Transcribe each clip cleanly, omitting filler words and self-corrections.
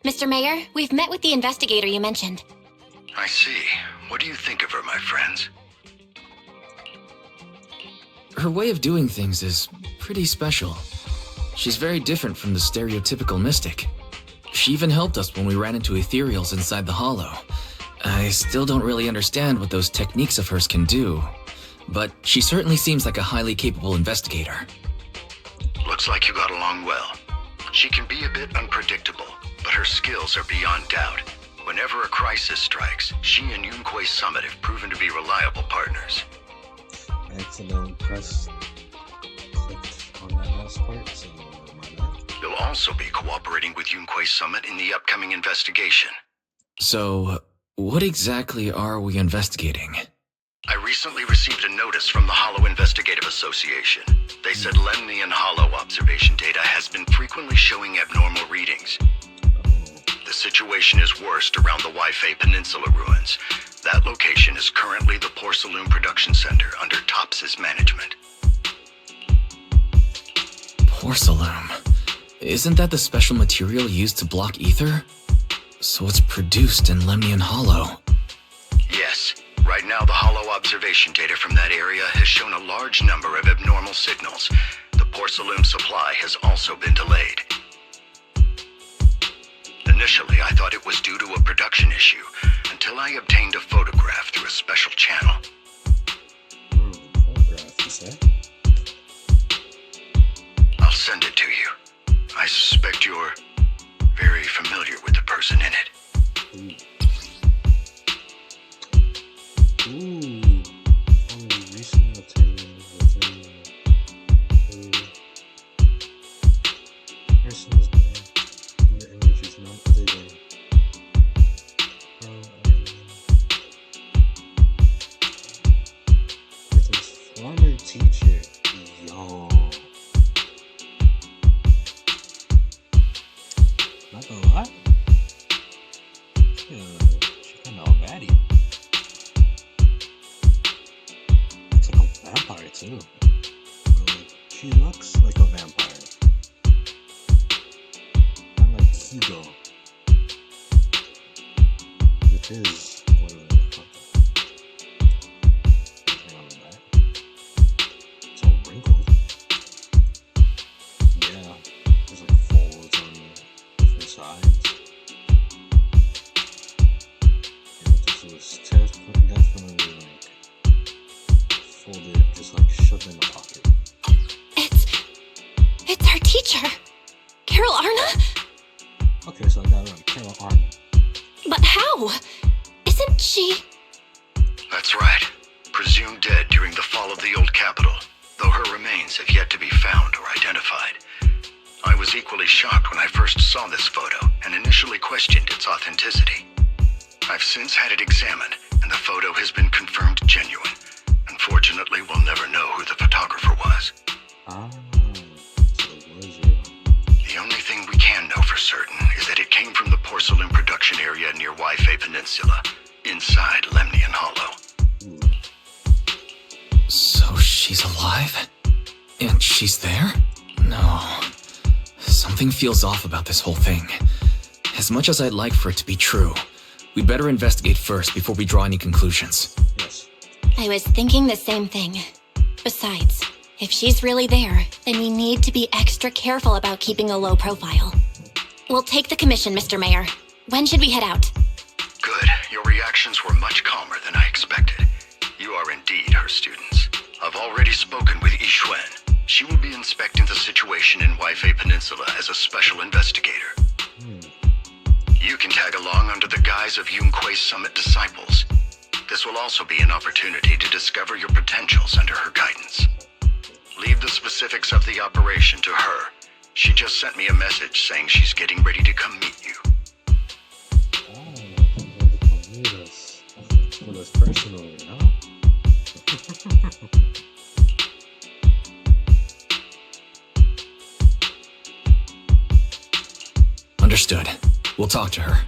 Mr. Mayor, we've met with the investigator you mentioned. I see. What do you think of her, my friends? Her way of doing things is pretty special. She's very different from the stereotypical mystic. She even helped us when we ran into ethereals inside the Hollow. I still don't really understand what those techniques of hers can do, but she certainly seems like a highly capable investigator. Looks like you got along well. She can be a bit unpredictable, but her skills are beyond doubt. Whenever a crisis strikes, she and Yunquei Summit have proven to be reliable partners. I accidentally clicked on that last part, so my bad. You'll also be cooperating with Yunquei Summit in the upcoming investigation. So, what exactly are we investigating? I recently received a notice from the Hollow Investigative Association. They said Lemnian Hollow observation data has been frequently showing abnormal readings. The situation is worst around the Waifei Peninsula ruins. That location is currently the Porcelain Production Center under Tops's management. Porcelain? Isn't that the special material used to block ether? So it's produced in Lemnian Hollow. Yes. Right now, the Hollow observation data from that area has shown a large number of abnormal signals. The porcelain supply has also been delayed. Initially, I thought it was due to a production issue, until I obtained a photograph through a special channel. Photograph, you said? I'll send it to you. I suspect you're very familiar with the person in it. Ooh. Only recently obtained person is in the image is none other than with his former teacher. Yo. Not gonna lie. She kinda all baddie. Looks like a vampire too. She looks like a vampire. Kind of like Hugo. With his it's all wrinkled. Yeah. There's like folds on the different sides. And this was definitely like folded, just like shoved in the pocket. It's our teacher, Carol Arna? Okay, so I got it right. Carol Arna. But how? Isn't she... That's right. Presumed dead during the fall of the old capital, though her remains have yet to be found or identified. I was equally shocked when I first saw this photo and initially questioned its authenticity. I've since had it examined, and the photo has been confirmed genuine. Unfortunately, we'll never know who the photographer was. Ah, so it was real. The only thing we can know for certain is that it came from the porcelain production area near Waifei Peninsula, inside Lemnian Hollow. So she's alive? And she's there? No. Something feels off about this whole thing. As much as I'd like for it to be true, we'd better investigate first before we draw any conclusions. Yes. I was thinking the same thing. Besides, if she's really there, then we need to be extra careful about keeping a low profile. We'll take the commission, Mr. Mayor. When should we head out? Good. Your reactions were much calmer than I expected. You are indeed her students. I've already spoken with Yixuan. She will be inspecting the situation in Waifei Peninsula as a special investigator. You can tag along under the guise of Yunquei Summit disciples. This will also be an opportunity to discover your potentials under her guidance. Leave the specifics of the operation to her. She just sent me a message saying she's getting ready to come meet you. Oh, to come meet us. With us personally, huh? Understood. We'll talk to her.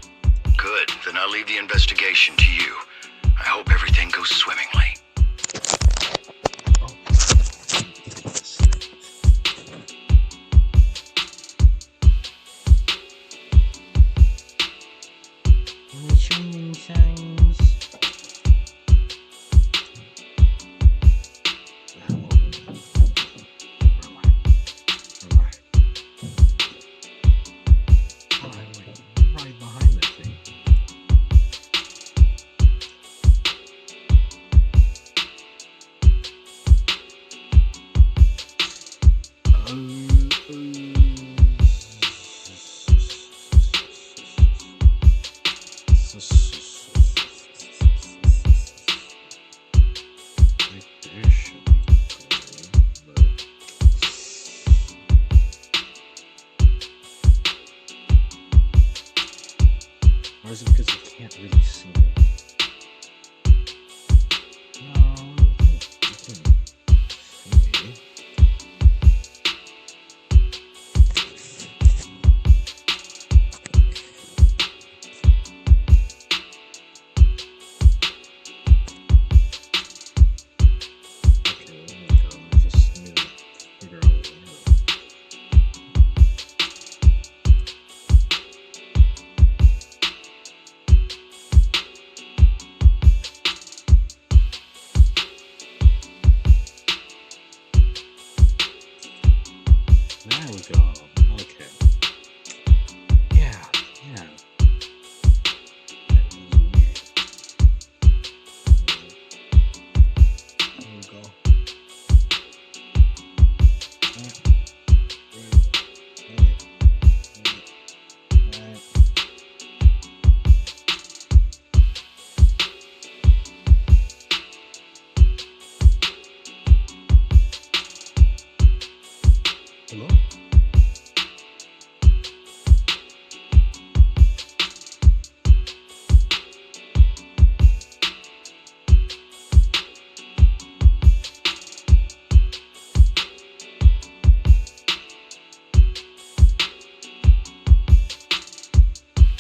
Good. Then I'll leave the investigation to you. I hope everything goes swimmingly. is it because you can't really see it? No, you can see it. There we go. Okay. Yeah, yeah. That is weird. There we go. Alright. Hello?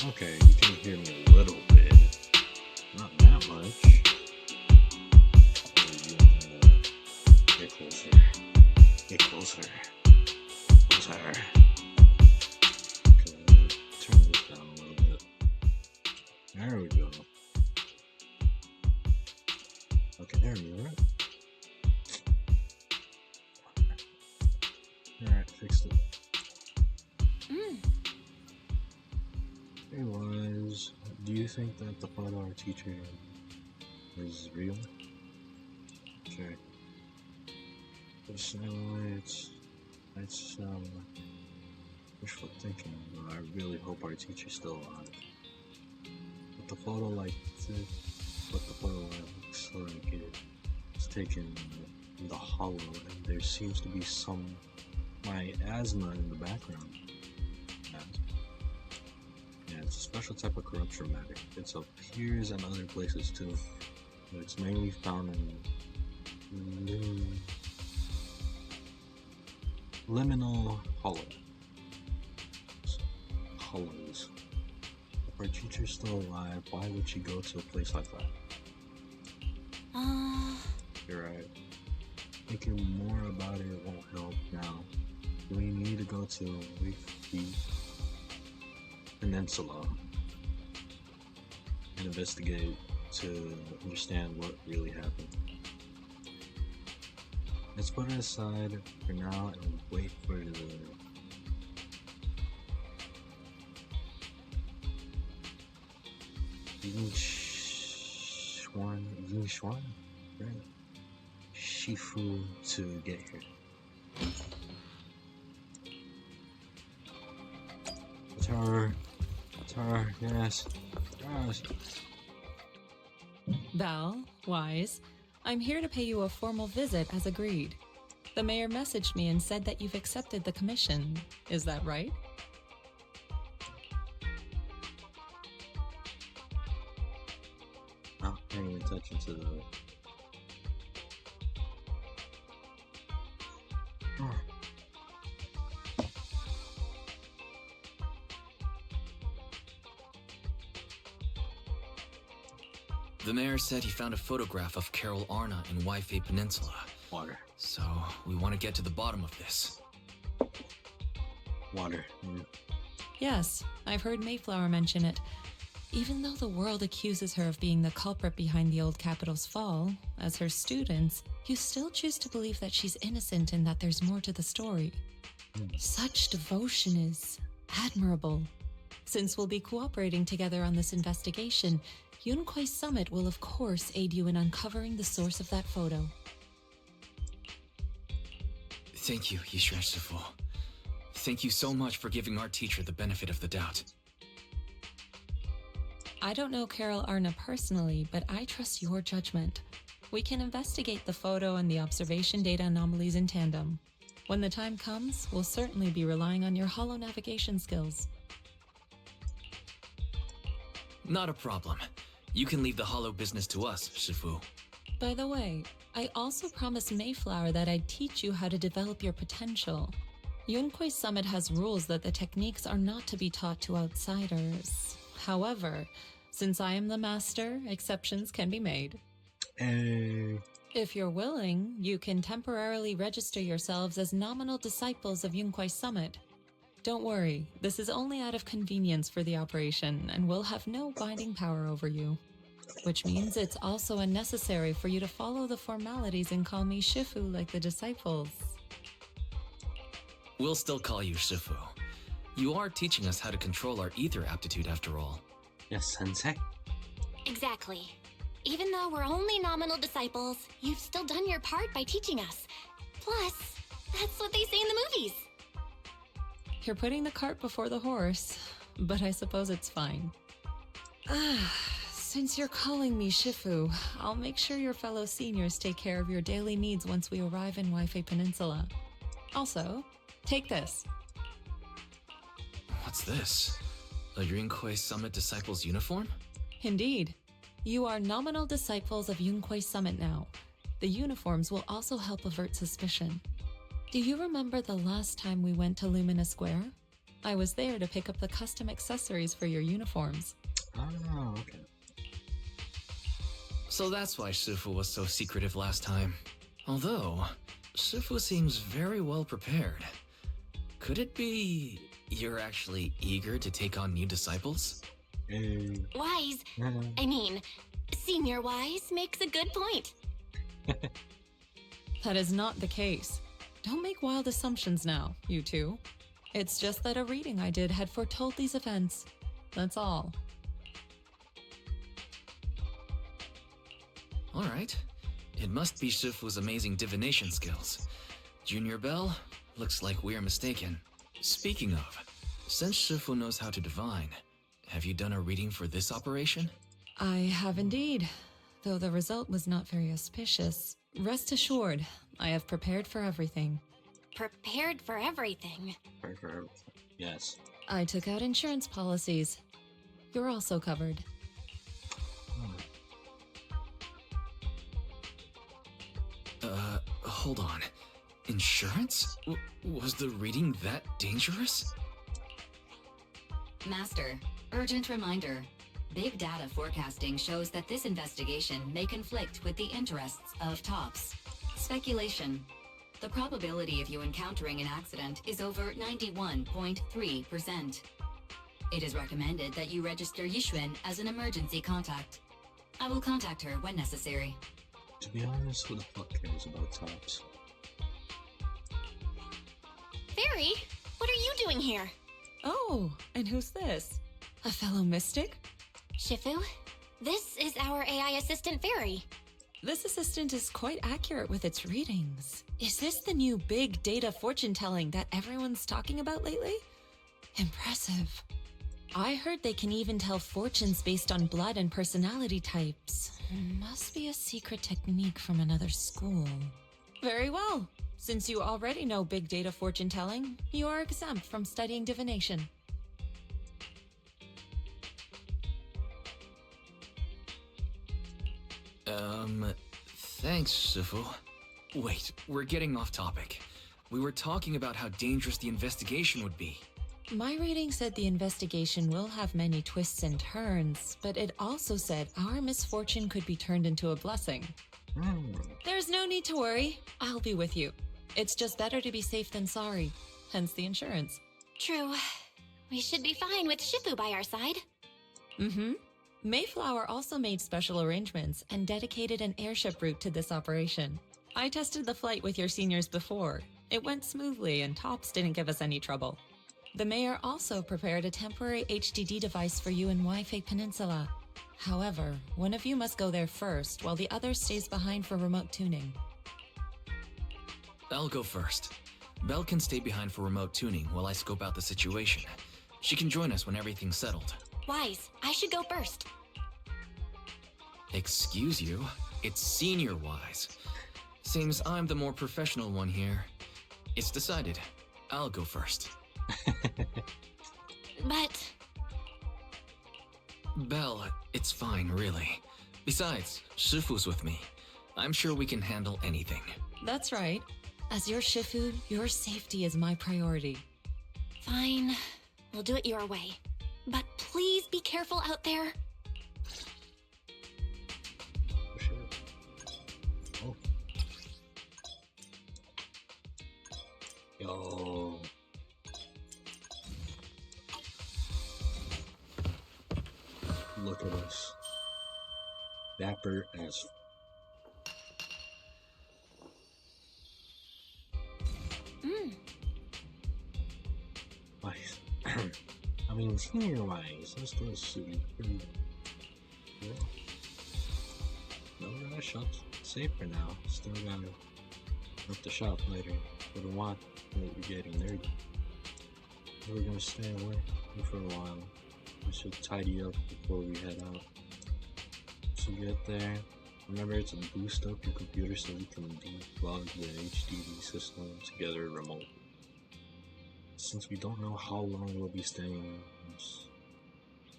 Okay, you can hear me a little bit. Not that much. Or you want me to get closer? Get closer. Closer. Okay, I'm gonna turn this down a little bit. There we go. Okay, there we go. Alright, fixed it. Hey, Wise, do you think that the photo our teacher is real? Okay. It's wishful thinking, but I really hope our teacher's still alive. But the photo looks like it's taken in the hollow, and there seems to be some miasma in the background. Yeah, it's a special type of corruption matter. It appears in other places too, but it's mainly found in liminal hollows. If our teacher's still alive, why would she go to a place like that? You're right. Thinking more about it won't help now. We need to go to the Peninsula and investigate to understand what really happened. Let's put it aside for now and wait for the Yingxuan, right? Shifu to get here. Tower, yes. Val, Wise, I'm here to pay you a formal visit as agreed. The mayor messaged me and said that you've accepted the commission. Is that right? Not paying attention to the... The mayor said he found a photograph of Carol Arna in Wi-Fi Peninsula. Water. So, we want to get to the bottom of this. Water. Yes, I've heard Mayflower mention it. Even though the world accuses her of being the culprit behind the old capital's fall, as her students, you still choose to believe that she's innocent and that there's more to the story. Such devotion is admirable. Since we'll be cooperating together on this investigation, Yunquai Summit will of course aid you in uncovering the source of that photo. Thank you, Yishuan. Thank you so much for giving our teacher the benefit of the doubt. I don't know Carol Arna personally, but I trust your judgment. We can investigate the photo and the observation data anomalies in tandem. When the time comes, we'll certainly be relying on your holo navigation skills. not a problem. You can leave the hollow business to us, Shifu. By the way, I also promised Mayflower that I'd teach you how to develop your potential. Yunquei Summit has rules that the techniques are not to be taught to outsiders. However, since I am the master, exceptions can be made. If you're willing, you can temporarily register yourselves as nominal disciples of Yunquei Summit. Don't worry, this is only out of convenience for the operation and will have no binding power over you. Which means it's also unnecessary for you to follow the formalities and call me Shifu like the disciples. We'll still call you Shifu. You are teaching us how to control our ether aptitude after all. Yes, Sensei. Exactly. Even though we're only nominal disciples, you've still done your part by teaching us. Plus, that's what they say in the movies. You're putting the cart before the horse, but I suppose it's fine. Since you're calling me Shifu, I'll make sure your fellow seniors take care of your daily needs once we arrive in Waifei Peninsula. Also, take this. What's this? A Yunquei Summit Disciples uniform? Indeed. You are nominal disciples of Yunquei Summit now. The uniforms will also help avert suspicion. Do you remember the last time we went to Lumina Square? I was there to pick up the custom accessories for your uniforms. Oh, okay. So that's why Shifu was so secretive last time. Although, Shifu seems very well prepared. Could it be you're actually eager to take on new disciples? Wise, Senior Wise makes a good point. That is not the case. Don't make wild assumptions now, you two. It's just that a reading I did had foretold these events. That's all. Alright. It must be Shifu's amazing divination skills. Junior Bell, looks like we're mistaken. Speaking of, since Shifu knows how to divine, have you done a reading for this operation? I have indeed, though the result was not very auspicious. Rest assured, I have prepared for everything. Prepared for everything. Prepared for everything. Yes. I took out insurance policies. You're also covered. Hold on. Insurance? Was the reading that dangerous? Master, urgent reminder. Big data forecasting shows that this investigation may conflict with the interests of TOPS. Speculation. The probability of you encountering an accident is over 91.3%. It is recommended that you register Yixuan as an emergency contact. I will contact her when necessary. To be honest, who the fuck cares about TOPS? Fairy, what are you doing here? Oh, and who's this? A fellow mystic? Shifu, this is our AI assistant Fairy. This assistant is quite accurate with its readings. Is this the new big data fortune telling that everyone's talking about lately? Impressive. I heard they can even tell fortunes based on blood and personality types. Must be a secret technique from another school. Very well. Since you already know big data fortune telling, you are exempt from studying divination. Thanks, Shifu. Wait, we're getting off topic. We were talking about how dangerous the investigation would be. My reading said the investigation will have many twists and turns, but it also said our misfortune could be turned into a blessing. There's no need to worry. I'll be with you. It's just better to be safe than sorry, hence the insurance. True. We should be fine with Shifu by our side. Mayflower also made special arrangements and dedicated an airship route to this operation. I tested the flight with your seniors before. It went smoothly and TOPS didn't give us any trouble. The mayor also prepared a temporary HDD device for you in Waifei Peninsula. However, one of you must go there first, while the other stays behind for remote tuning. I'll go first. Belle can stay behind for remote tuning while I scope out the situation. She can join us when everything's settled. Wise, I should go first. Excuse you? It's Senior Wise. Seems I'm the more professional one here. It's decided. I'll go Belle, it's fine, really. Besides, Shifu's with me. I'm sure we can handle anything. That's right. As your Shifu, your safety is my priority. Fine. We'll do it your way. But please be careful out there. Oh shit. Oh. Yo. Look at us. Dapper as. Nice. I mean, senior-wise, this does suit pretty well. No, that shop's safe for now. Still gotta up the shop later. For the want, we're getting nerdy. We're gonna stay away for a while. We should tidy up before we head out. So get there. Remember to boost up your computer so you can debug the HDD system together remotely. Since we don't know how long we'll be staying,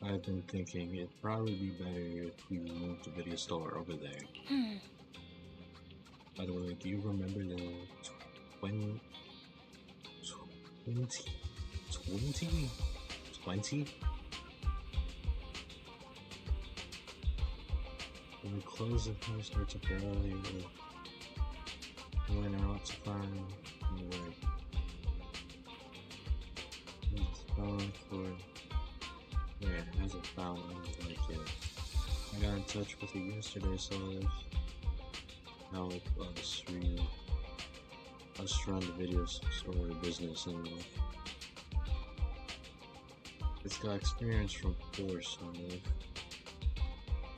I've been thinking it'd probably be better if we move the video store over there. By the way, do you remember the 20? When we closed the car store temporarily, we went out to find the word. For yeah, it hasn't found one like it. I got in touch with it yesterday, so now us run the video store business, and it's got experience from before, so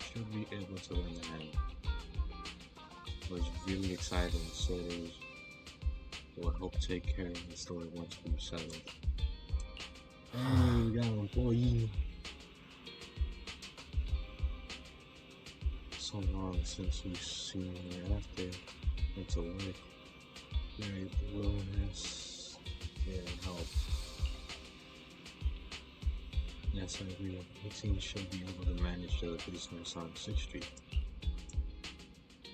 should be able to run that. I was really excited, so we'll help take care of the store once we've settled. Oh, we got an employee. So long since we've seen her after went to work. Very willingness and help. Yes, I agree. The team should be able to manage the business on 6th Street.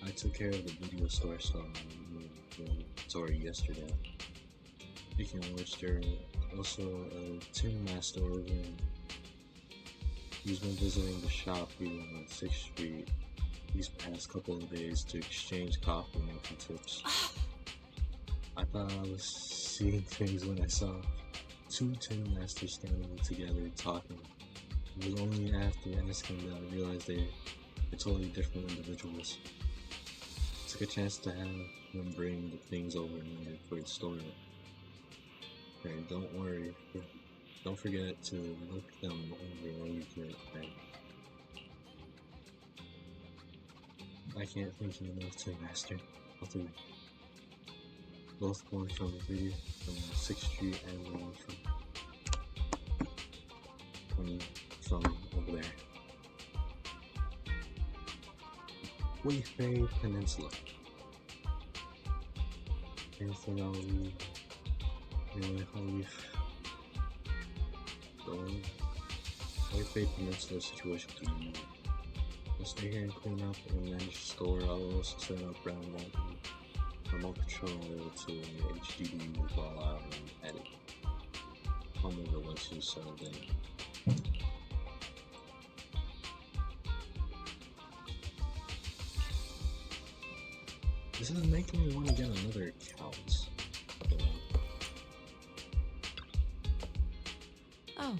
I took care of the video store stuff yesterday. Speaking of which, there also a tin master over there. He's been visiting the shop here on 6th Street these past couple of days to exchange coffee and making tips. I thought I was seeing things when I saw two tin masters standing together talking. It was only after asking that I realized they're totally different individuals. Took a chance to have them bring the things over here for the store. And don't worry, don't forget to look them over when you get back. I can't thank you enough, Tin Master. Both one from the video from 6th Street and one from over there. Wayfay Peninsula. Anything I'll leave. Anyway, I'll leave the Wayfay Peninsula situation to you. I'll stay here and clean up and manage the store. I'll also set up around remote control to HDD while I'm at it. Come over once you settle in. This is making me want to get another account. Oh.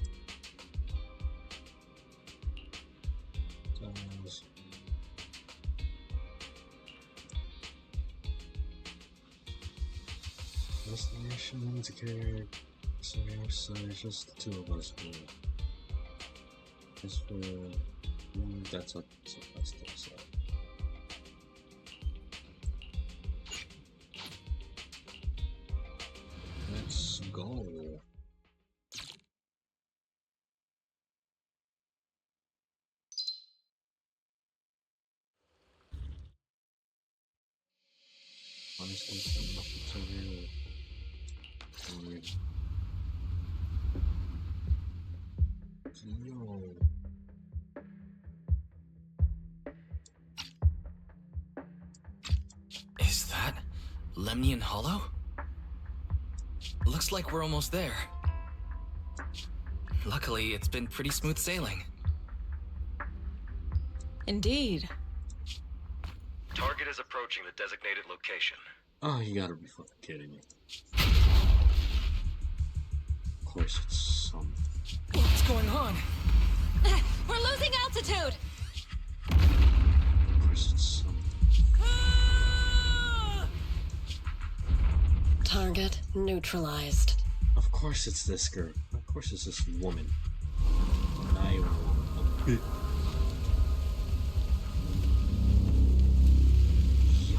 Destination to carry so it's just the two of us. As for that's what that's so. Let's go. Honestly, nothing so real. Yo. Lemnian Hollow? Looks like we're almost there. Luckily, it's been pretty smooth sailing. Indeed. Target is approaching the designated location. Oh, you gotta be fucking kidding me. Of course it's some... What's going on? We're losing altitude! Of course it's some... Target neutralized. Of course it's this girl. Of course it's this woman. And I will... Yo.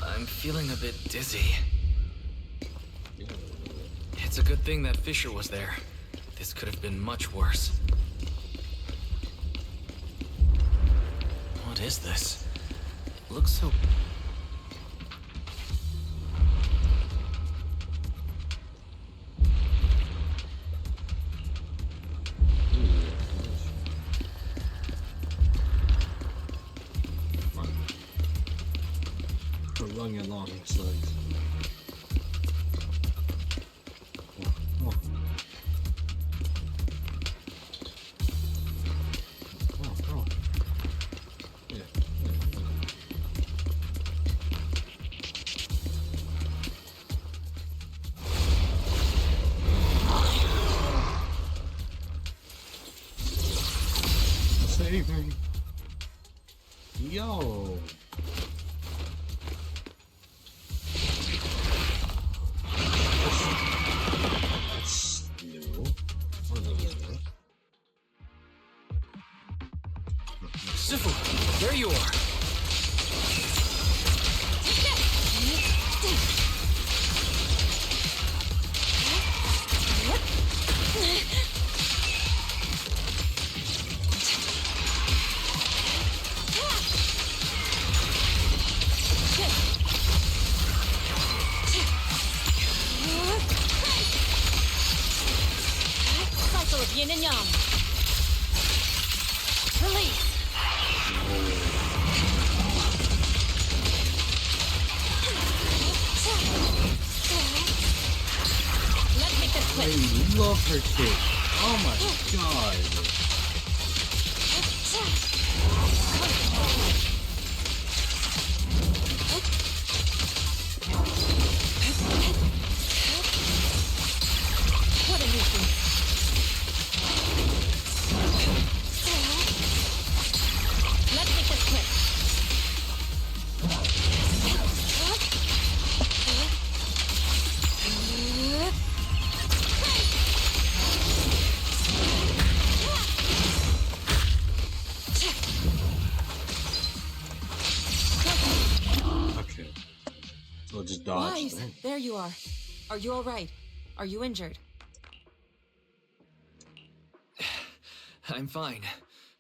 I'm feeling a bit dizzy. It's a good thing that Fisher was there. This could have been much worse. What is this? Looks so... Prolong along its legs. Oh, oh. Oh, oh. Yeah, Save me. Yo. That's new. Sifu, there you are! Cycle of yin and yang. Release. Let's make this quick. I love her kick. Oh my god. What a nuisance. Let's make this quick. Okay. So just dodge. Wise, there you are. Are you alright? Are you injured? I'm fine.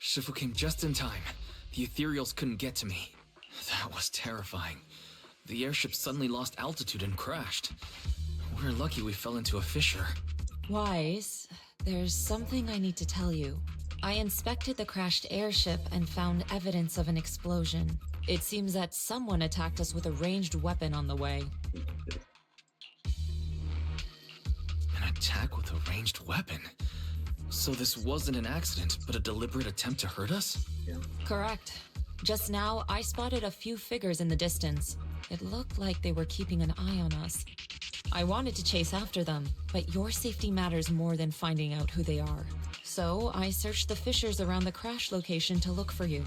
Shifu came just in time. The ethereals couldn't get to me. That was terrifying. The airship suddenly lost altitude and crashed. We're lucky we fell into a fissure. Wise, there's something I need to tell you. I inspected the crashed airship and found evidence of an explosion. It seems that someone attacked us with a ranged weapon on the way. An attack with a ranged weapon? So this wasn't an accident, but a deliberate attempt to hurt us? Yeah. Correct. Just now, I spotted a few figures in the distance. It looked like they were keeping an eye on us. I wanted to chase after them, but your safety matters more than finding out who they are. So I searched the fissures around the crash location to look for you.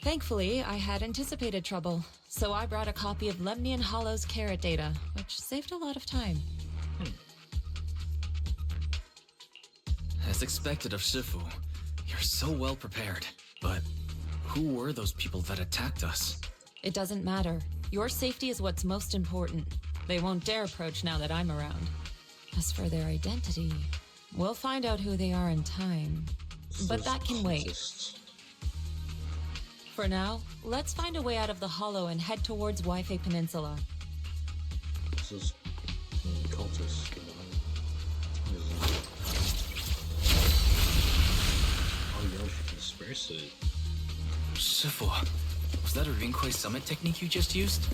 Thankfully, I had anticipated trouble, so I brought a copy of Lemnian Hollow's carrot data, which saved a lot of time. As expected of Shifu, you're so well prepared. But who were those people that attacked us? It doesn't matter. Your safety is what's most important. They won't dare approach now that I'm around. As for their identity, we'll find out who they are in time. But that can wait. Cultists. For now, let's find a way out of the hollow and head towards Waifei Peninsula. This is cultists. What is it? disperse it. Shifu, was that a Rinkwei Summit technique you just used?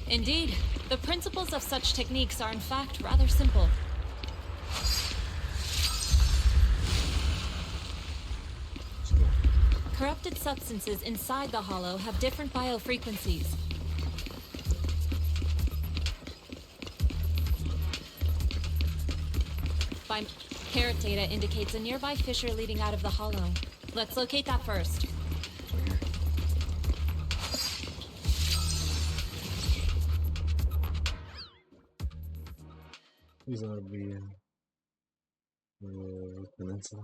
Indeed, the principles of such techniques are in fact rather simple. Corrupted substances inside the hollow have different biofrequencies. Carrot data indicates a nearby fissure leading out of the hollow. Let's locate that first. These are the peninsula.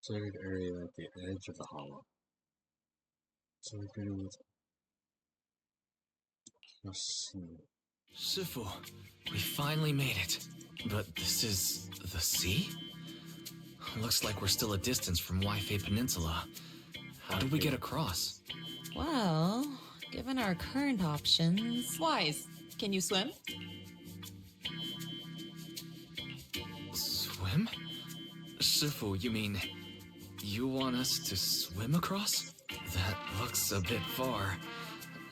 Target area at the edge of the hollow. So we can do. Let's see. Shifu, we finally made it. But this is the sea? Looks like we're still a distance from Waifei Peninsula. How did we get across? Well, given our current options... Wise, can you swim? Swim? Shifu, you mean you want us to swim across? That looks a bit far.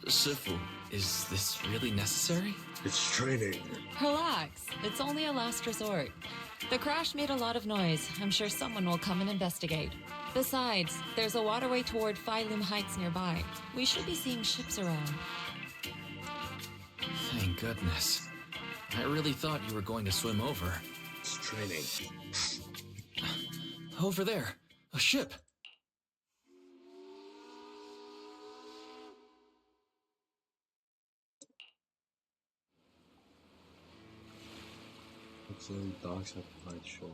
Shifu, is this really necessary? It's training. Relax, it's only a last resort. The crash made a lot of noise. I'm sure someone will come and investigate. Besides, there's a waterway toward Phylum Heights nearby. We should be seeing ships around. Thank goodness. I really thought you were going to swim over. It's training. Over there, a ship. Auxiliary docks have provided shore.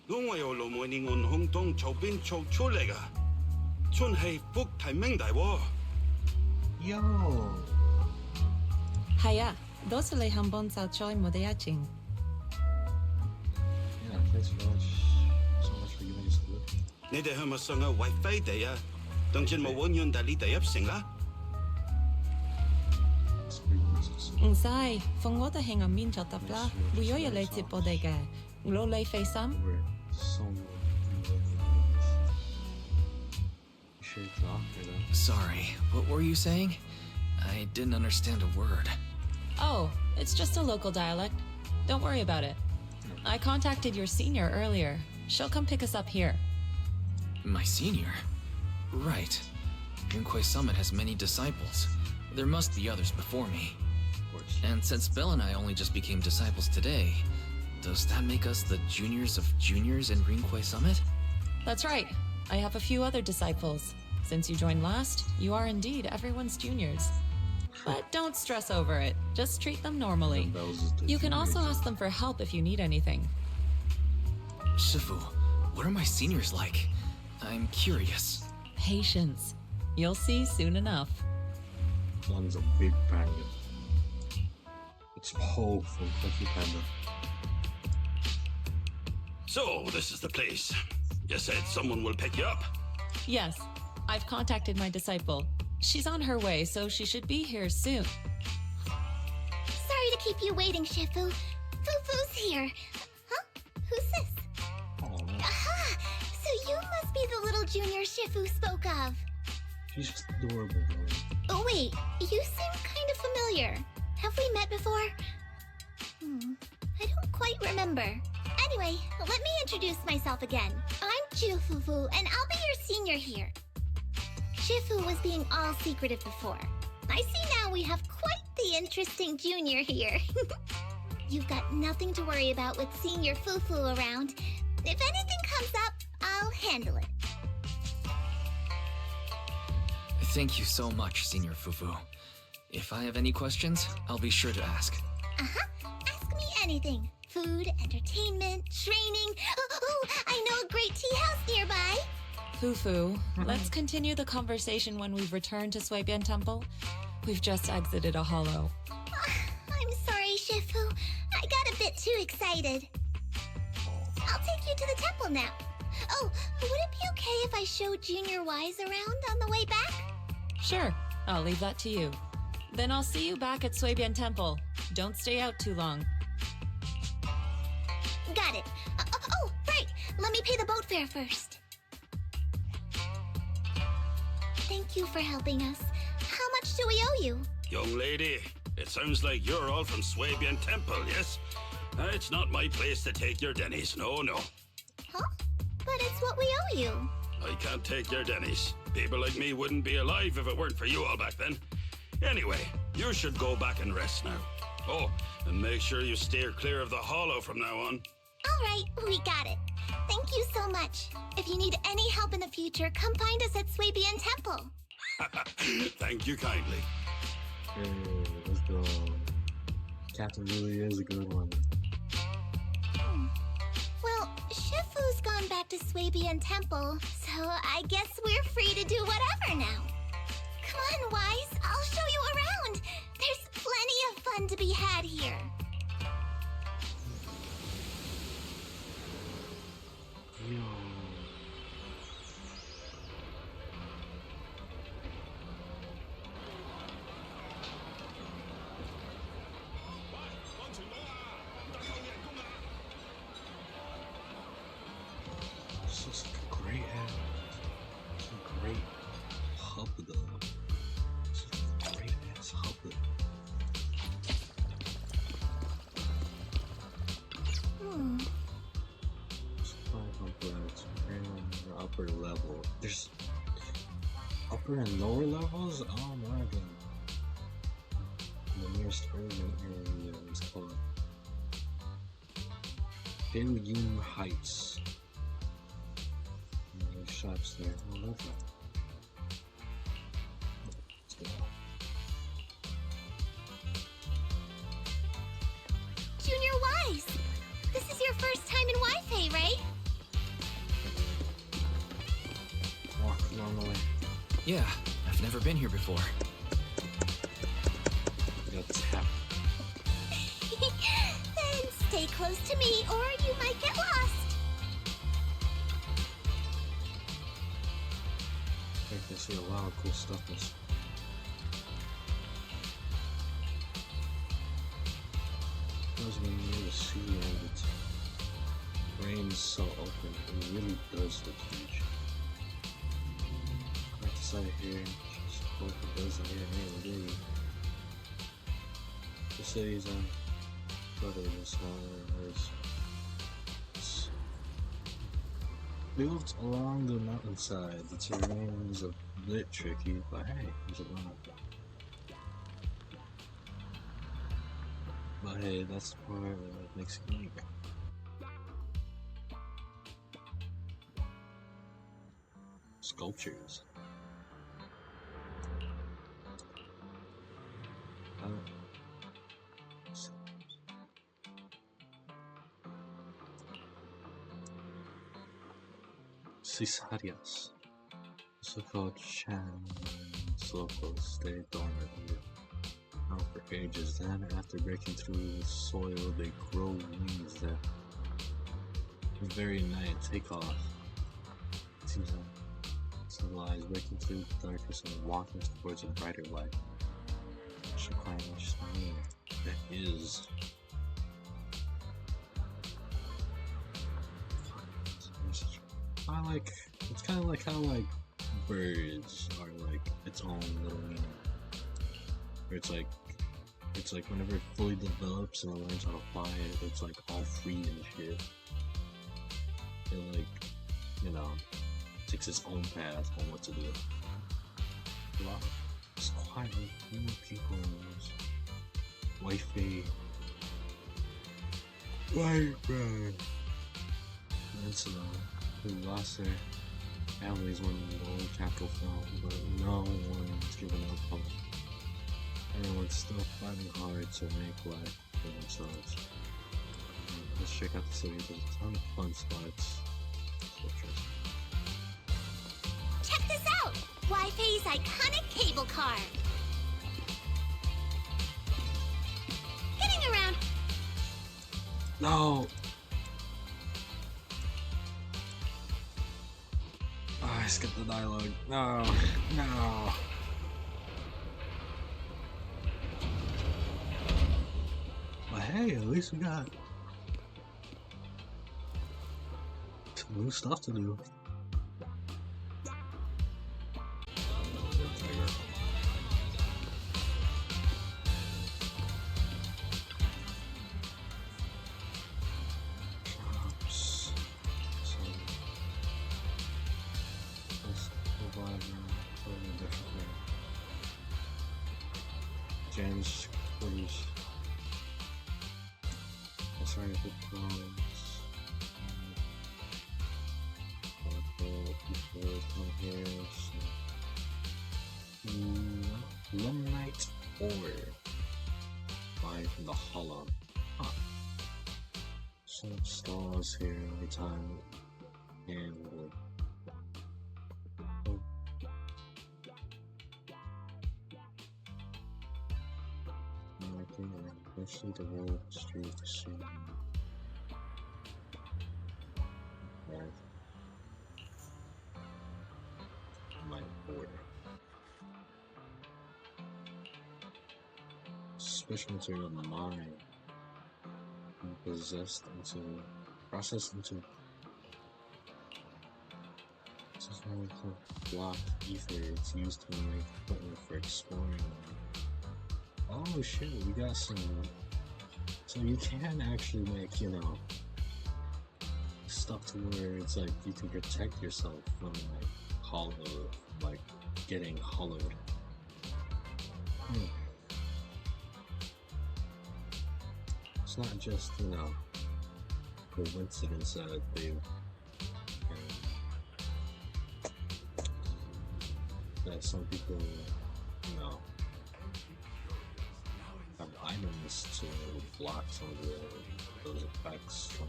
我我由路梅尼岸空中潮边潮出嚟噶，春氣福提名大喎。 Yo! Haya, dosule hambon sa choy modeaching. Yeah, thanks so much for giving us the lift. 你哋係咪上嘅為飛地啊？當然冇揾人帶你哋入城啦。 It's pretty easy. 唔使，逢我哋喺暗面就得啦。會有嘢嚟接我哋嘅，攞你費心。 We're so you should talk, you know? Sorry, what were you saying? I didn't understand a word. Oh, it's just a local dialect. Don't worry about it. I contacted your senior earlier. She'll come pick us up here. My senior? Right. Rinkwei Summit has many disciples. There must be others before me. Of course. And since Belle and I only just became disciples today, does that make us the juniors of juniors in Rinkwei Summit? That's right. I have a few other disciples. Since you joined last, you are indeed everyone's juniors. But don't stress over it. Just treat them normally. Bells is the You can also juniors. ask them for help if you need anything. Shifu, what are my seniors like? I'm curious. Patience. You'll see soon enough. One's a big panda. It's Po from Kung Fu Panda. So this is the place. You said someone will pick you up. Yes, I've contacted my disciple. She's on her way, so she should be here soon. Sorry to keep you waiting, Shifu. Fufu's here. Huh? Who's this? Oh, Aha! So you must be the little junior Shifu spoke of. she's just adorable, though. Oh, wait. You seem kind of familiar. Have we met before? I don't quite remember. Anyway, let me introduce myself again. I'm Fufu, and I'll be your senior here. Shifu was being all secretive before. I see now we have quite the interesting junior here. You've got nothing to worry about with senior Fufu around. If anything comes up, I'll handle it. Thank you so much, Senior Fufu. If I have any questions, I'll be sure to ask. Ask me anything. Food, entertainment, training. Oh, I know a great tea house nearby. Fufu, let's continue the conversation when we've returned to Suibian Temple. We've just exited a hollow. I'm sorry, Shifu. I got a bit too excited. I'll take you to the temple now. Oh, would it be okay if I showed Junior Wise around on the way back? Sure, I'll leave that to you. Then I'll see you back at Suebian Temple. Don't stay out too long. Got it. Oh, right. Let me pay the boat fare first. Thank you for helping us. How much do we owe you? Young lady, it sounds like you're all from Swabian Temple, yes? It's not my place to take your dennies, no. Huh? But it's what we owe you. I can't take your dennies. People like me wouldn't be alive if it weren't for you all back then. Anyway, you should go back and rest now. Oh, and make sure you steer clear of the hollow from now on. All right, we got it. Thank you so much. If you need any help in the future, come find us at Swabian Temple. Thank you kindly. Hey, let's go. Captain really is a good one. Well, Shifu's gone back to Swabian Temple, so I guess we're free to do whatever now. Come on, Wise, I'll show you around. There's plenty of fun to be had here. Yo. This looks like a great head. It's a great hub though. This is a great ass hub. There's 5 upwards and upper level. There's upper and lower levels? Oh my god. The nearest urban area is called Beiyun Heights. And there's shops there. I love that. Let's go. Junior Wise, this is your first time in Wi-Fi, right? Walk normally. Yeah, I've never been here before. Got tap. Then stay close to me or you might get lost. I think I see a lot of cool stuff. Because when you're near the sea and its brain is so open, it really does look huge. Right side here, just hope it doesn't get any big. The cities are further and smaller. It's built along the mountainside. The terrain is a bit tricky, but hey, there's a lot. But hey, that's the part that makes it unique. Sculptures. Cisarias, so-called Chan's locals stayed dormant underground for ages. Then, after breaking through the soil, they grow wings that the very night take off. It seems like civilized, breaking through the darkness and walking towards a brighter light. Should quite much mean that is. It's kind of like how like birds are like its own little meaning. Where it's like whenever it fully develops and it learns how to fly, it's like all free and shit. It like, you know, takes its own path on what to do. Wow, it's quite a few people in this wifey. That's who lost their families when the old capital fell, but no one's given up hope. Everyone's still fighting hard to make life for themselves. Let's check out the city. There's a ton of fun spots. Check this out! Wi-Fi's iconic cable car. Getting around. No! Oh, I skipped the dialogue. No, no. hey, at least we got some new stuff to do. Jan's quarters. Sorry for problems. People come here. So. One night order. Live in the hollow. Huh. Some stalls here every time. And especially the road, street, the street. Right. My order. Special material mine. Possessed into, processed into. This is how it's blocked ether. It's used to make equipment for exploring. Oh shit, we got some. So you can actually make, you know, stuff to where it's like you can protect yourself from like getting hollowed. It's not just, you know, coincidence that they that some people, you know, have items to block some of those effects from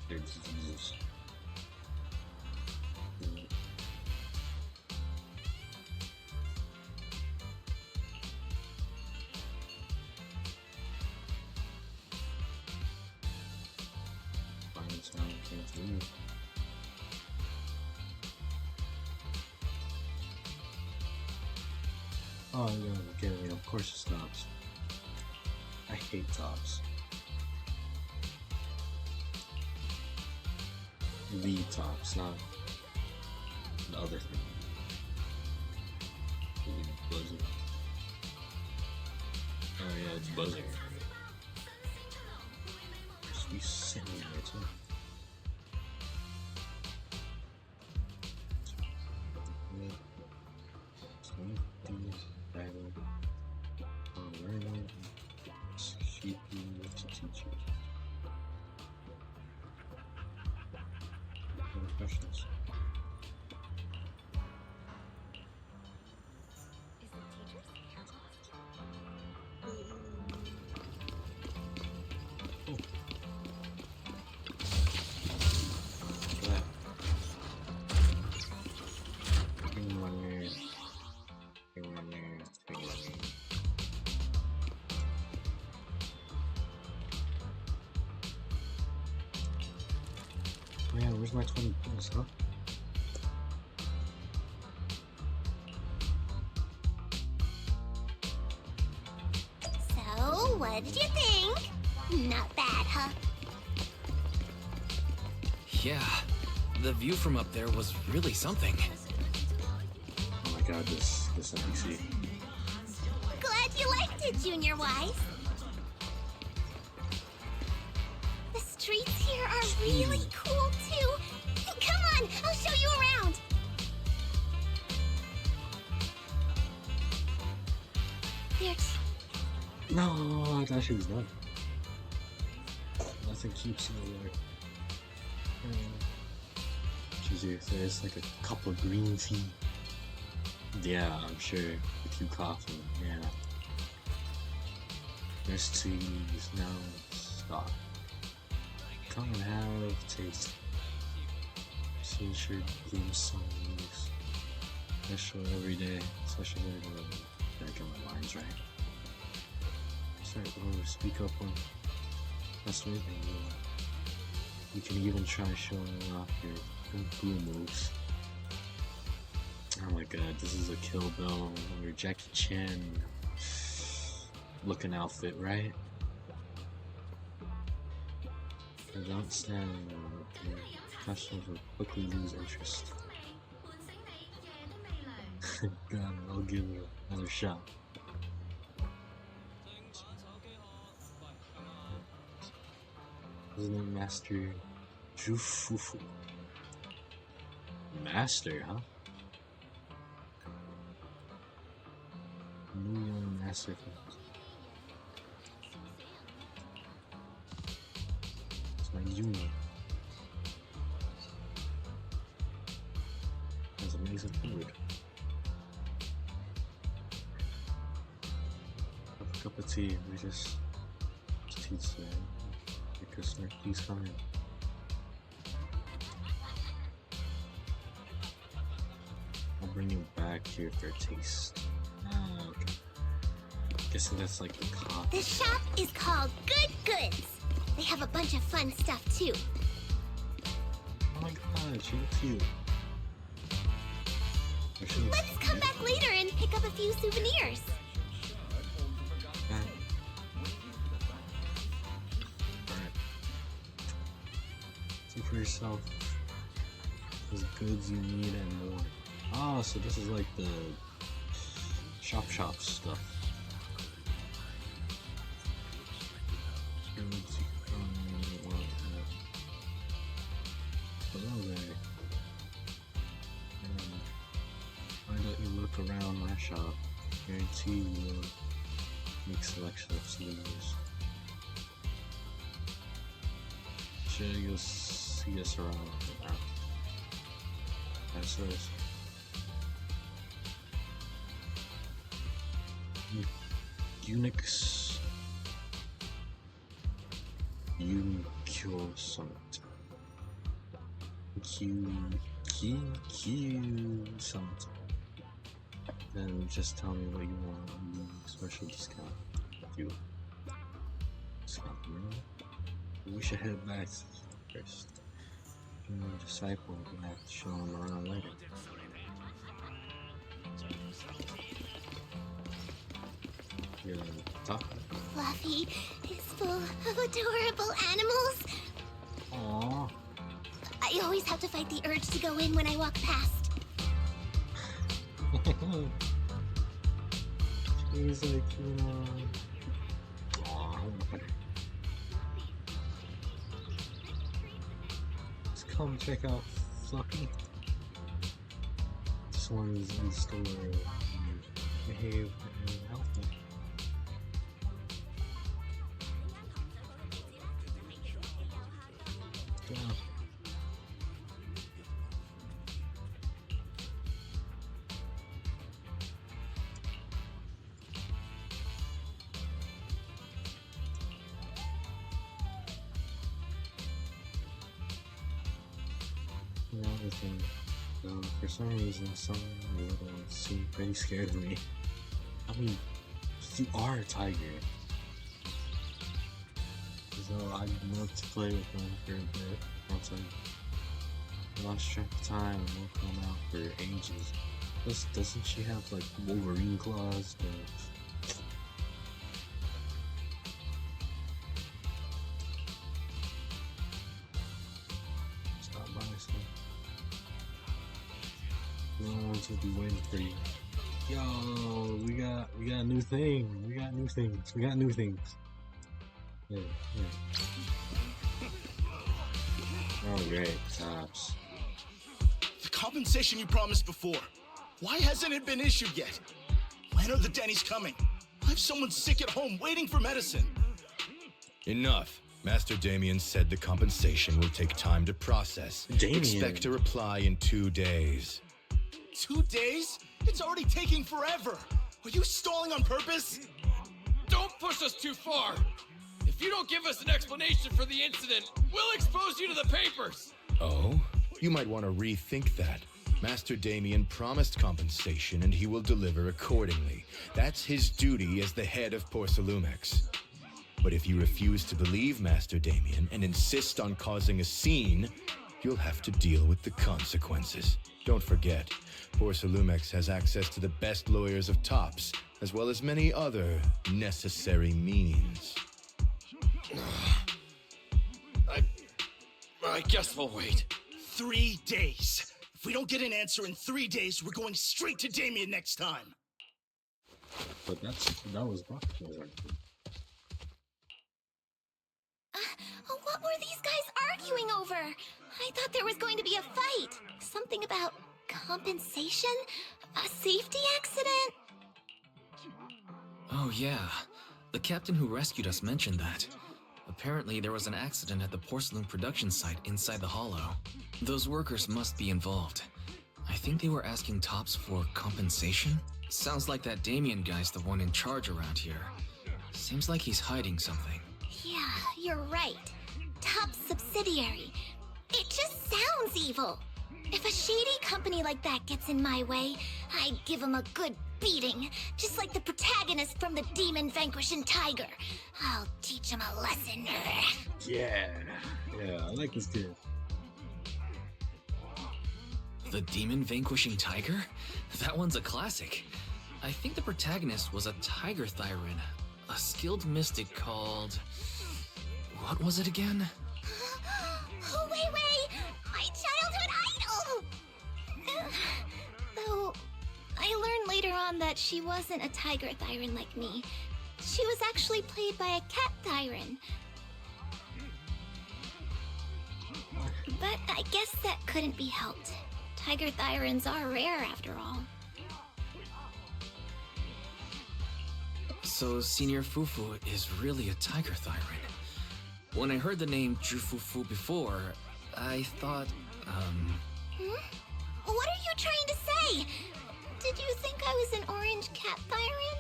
their diseases. Find sound can't leave. Oh yeah, okay, yeah, of course it stops. I hate tops. The tops, not the other thing. Buzzing. Oh yeah, it's buzzing. Just be sitting there too. Questions? Oh yeah, where's my 20 points, huh? So, what did you think? Not bad, huh? Yeah, the view from up there was really something. Oh my god, this NPC. Glad you liked it, Junior Wise. The streets here are really cool, too. Come on, I'll show you around. There's... No, I thought she was done. Nothing keeps me there. There's like a cup of green tea. Yeah, I'm sure. A few coffee, yeah. There's teas, now stop. Come and have taste. T-shirt, game songs. Special every day. Special every day. Gotta get my lines right. Start speak up on. That's the thing. You can even try showing off your kung fu moves. Oh my god, this is a Kill Bill or Jackie Chan looking outfit, right? And don't stand customers will quickly lose interest. God, I'll give you another shot. His name Master Jufufu. Master, huh? New young master. It's my unit. Has amazing food. Have a cup of tea. We just teach them. Your customer, please come in. I'll bring you back here for a taste. Oh, okay. Guessing that's like the coffee. The shop is called Good Goods. They have a bunch of fun stuff too. Oh my god, she looks cute. Let's come back later and pick up a few souvenirs. Alright. See for yourself those goods you need and more. Ah, so this is like the shop stuff. Goods you can hello there. Why don't you look around my shop? Guarantee you will make selection of souvenirs. Sure, you'll see us around. That's us. Unix Unicure Summit. Q Summit. Then just tell me what you want on the special discount. If you discount, we should head back first. Your disciple will have to show him around later. You're talking. Fluffy is full of adorable animals. Aww. I always have to fight the urge to go in when I walk past. He's like, aww. Let's come check out Fluffy. This one's in the store. Behave and healthy. Yeah. Another thing, for some reason, some little seem pretty scared of me. I mean, you are a tiger. So I'd love to play with them for a bit. Once I lost track of time and won't come out for ages. Plus, doesn't she have like Wolverine claws? But stop by, so no one's gonna be waiting for you. Yo, we got a new thing. We got new things. Yeah. Oh, great. Tops. The compensation you promised before. Why hasn't it been issued yet? When are the Denny's coming? I have someone sick at home waiting for medicine. Enough. Master Damien said the compensation will take time to process. Damien. Expect a reply in 2 days. 2 days? It's already taking forever. Are you stalling on purpose? Don't push us too far. If you don't give us an explanation for the incident, we'll expose you to the papers. Oh? You might want to rethink that. Master Damien promised compensation and he will deliver accordingly. That's his duty as the head of Porcelumex. But if you refuse to believe Master Damien and insist on causing a scene, you'll have to deal with the consequences. Don't forget, Porcelumex has access to the best lawyers of Tops, as well as many other necessary means. I guess we'll wait. 3 days. If we don't get an answer in 3 days, we're going straight to Damien next time. But that was Bakugo's argument. What were these guys arguing over? I thought there was going to be a fight. Something about compensation? A safety accident? Oh yeah, the captain who rescued us mentioned that. Apparently there was an accident at the porcelain production site inside the hollow. Those workers must be involved. I think they were asking Tops for compensation? Sounds like that Damien guy's the one in charge around here. Seems like he's hiding something. Yeah, you're right. Top subsidiary. It just sounds evil. If a shady company like that gets in my way, I'd give him a good beating, just like the protagonist from the Demon Vanquishing Tiger. I'll teach him a lesson. Yeah, I like this kid. The Demon Vanquishing Tiger? That one's a classic. I think the protagonist was a Tiger Thyran, a skilled mystic called... What was it again? Oh, wait! My childhood idol! Though, I learned later on that she wasn't a Tiger Thyran like me. She was actually played by a Cat Thyran. But I guess that couldn't be helped. Tiger Thyrans are rare after all. So Senior Fufu is really a Tiger Thyran. When I heard the name Jufufu before, I thought, What are you trying to say? Did you think I was an orange Cat Thyran?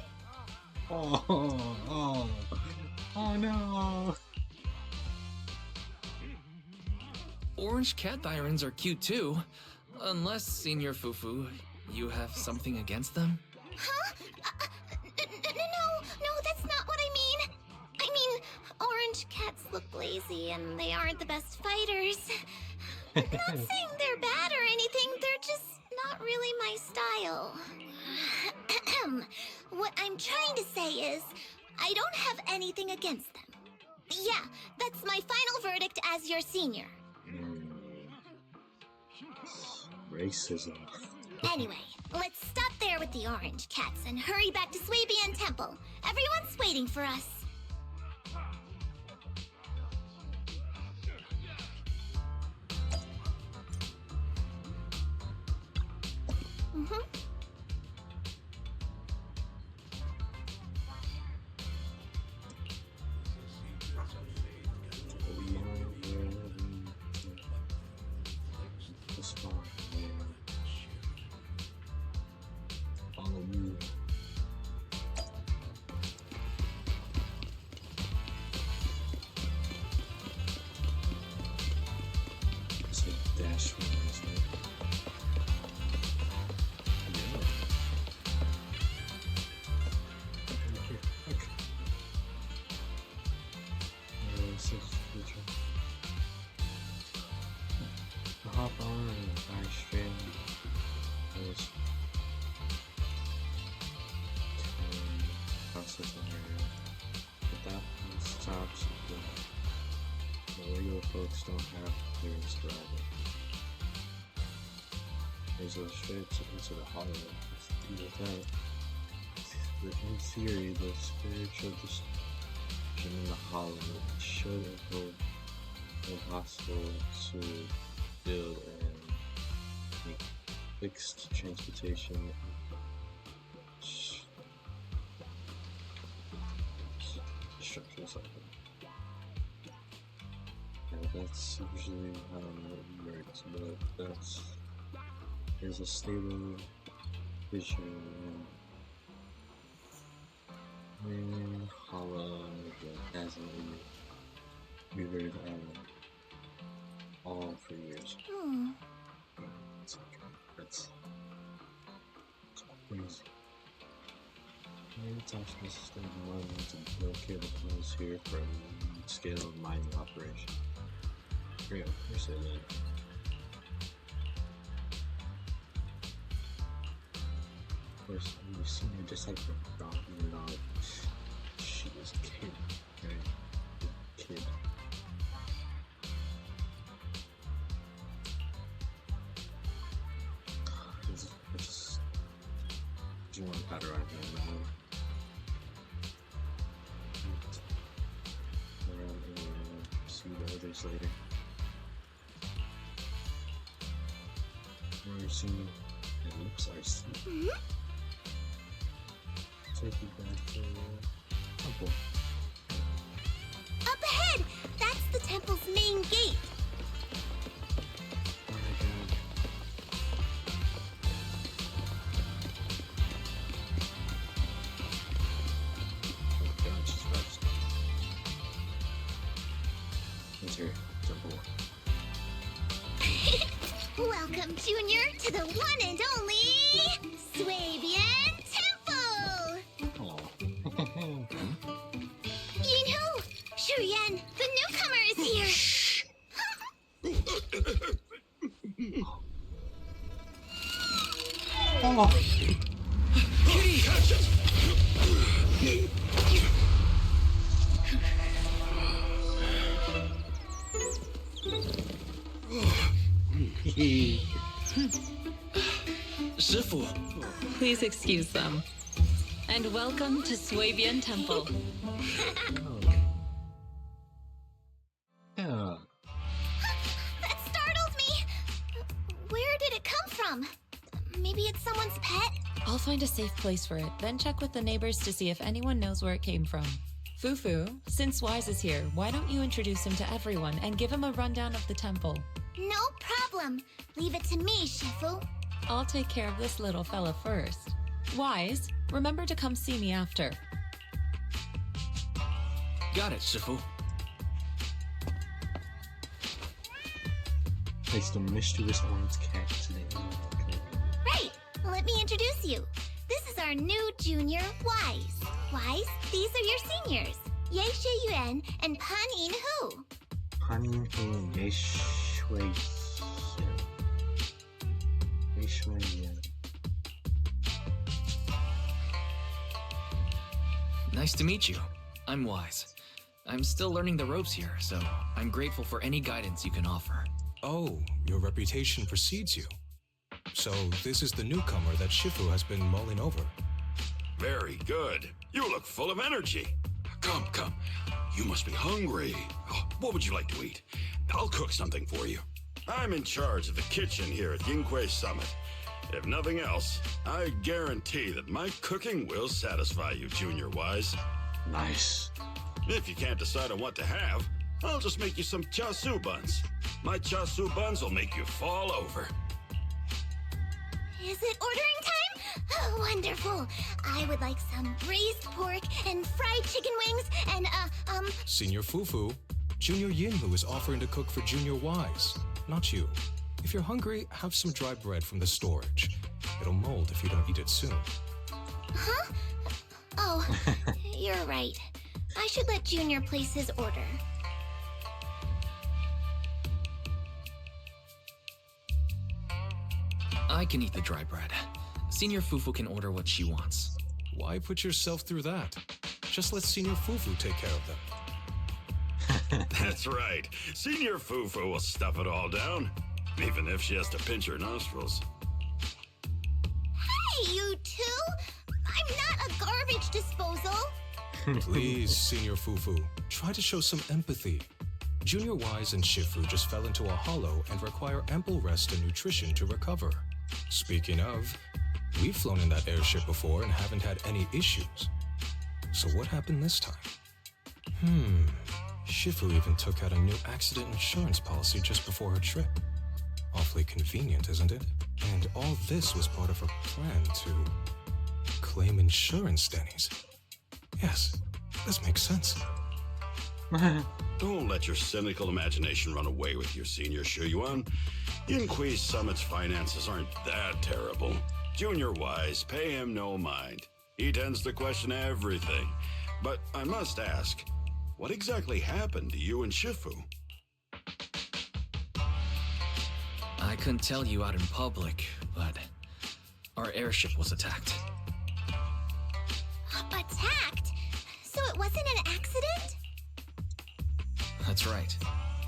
Oh no! Orange Cat Thyrans are cute too. Unless, Senior Fufu, you have something against them? Huh? No, that's not what I mean. I mean, orange cats look lazy and they aren't the best fighters. Not saying they're bad or anything, they're just not really my style. What I'm trying to say is, I don't have anything against them. Yeah, that's my final verdict as your senior. Racism. Anyway, let's stop there with the orange cats and hurry back to Swabian Temple. Everyone's waiting for us. Follow me. It's a dash one, isn't it? Yeah. Okay. Hop on and back straight. Those processing area. But that stops the regular folks don't have clearance to ride it. There's a straight into the hollow. Let's deal with that. In theory, the spiritual destruction in the hollow should hold impossible to build and make fixed transportation structures like that. Yeah, that's usually how it works, but there's a stable vision and hollow that hasn't revered all for years. That's crazy. It's actually still money to locate the clothes here for a scale mining operation. Great, of course I did. Of course, you see me just like the dog, you know, she was a kid, right? Kid. how do I remember? See the others later. We're seeing the lips are asleep. Take you back to temple. Up ahead! That's the temple's main gate. Oh my god. Oh god, she's fast. Enter temple. Welcome, Junior, to the one and only Swabian Temple! Oh. Yinhu! Shuyan, the newcomer is here! Oh. Kitty! Catch it! Shifu. Please excuse them. And welcome to Swabian Temple. Yeah. That startled me! Where did it come from? Maybe it's someone's pet? I'll find a safe place for it, then check with the neighbors to see if anyone knows where it came from. Fufu, since Wise is here, why don't you introduce him to everyone and give him a rundown of the temple? No problem. Leave it to me, Shifu. I'll take care of this little fella first. Wise, remember to come see me after. Got it, Shifu. Place the mischievous orange cat today. Right! Let me introduce you. This is our new junior, Wise. Wise, these are your seniors. Ye Yuan and Pan In Hu. Panin Hu Yeshui. Nice to meet you. I'm Wise. I'm still learning the ropes here, so I'm grateful for any guidance you can offer. Oh, your reputation precedes you. So this is the newcomer that Shifu has been mulling over. Very good. You look full of energy. Come, come. You must be hungry. Oh, what would you like to eat? I'll cook something for you. I'm in charge of the kitchen here at Yinghui Summit. If nothing else, I guarantee that my cooking will satisfy you, Junior Wise. Nice. If you can't decide on what to have, I'll just make you some chasu buns. My chasu buns will make you fall over. Is it ordering time? Oh, wonderful. I would like some braised pork and fried chicken wings and, Senior Fufu, Junior Yinhu is offering to cook for Junior Wise, not you. If you're hungry, have some dry bread from the storage. It'll mold if you don't eat it soon. Huh? Oh, you're right. I should let Junior place his order. I can eat the dry bread. Senior Fufu can order what she wants. Why put yourself through that? Just let Senior Fufu take care of them. That's right. Senior Fufu will stuff it all down, even if she has to pinch her nostrils. Hey, you two! I'm not a garbage disposal! Please, Senior Fufu, try to show some empathy. Junior Wise and Shifu just fell into a hollow and require ample rest and nutrition to recover. Speaking of, we've flown in that airship before and haven't had any issues. So what happened this time? Shifu even took out a new accident insurance policy just before her trip. Awfully convenient, isn't it? And all this was part of her plan to claim insurance, Denny's. Yes, this makes sense. Don't let your cynical imagination run away with you, Senior Shuyuan. Yinghui Summit's finances aren't that terrible. Junior Wise, pay him no mind. He tends to question everything. But I must ask, what exactly happened to you and Shifu? I couldn't tell you out in public, but our airship was attacked. Attacked? So it wasn't an accident? That's right.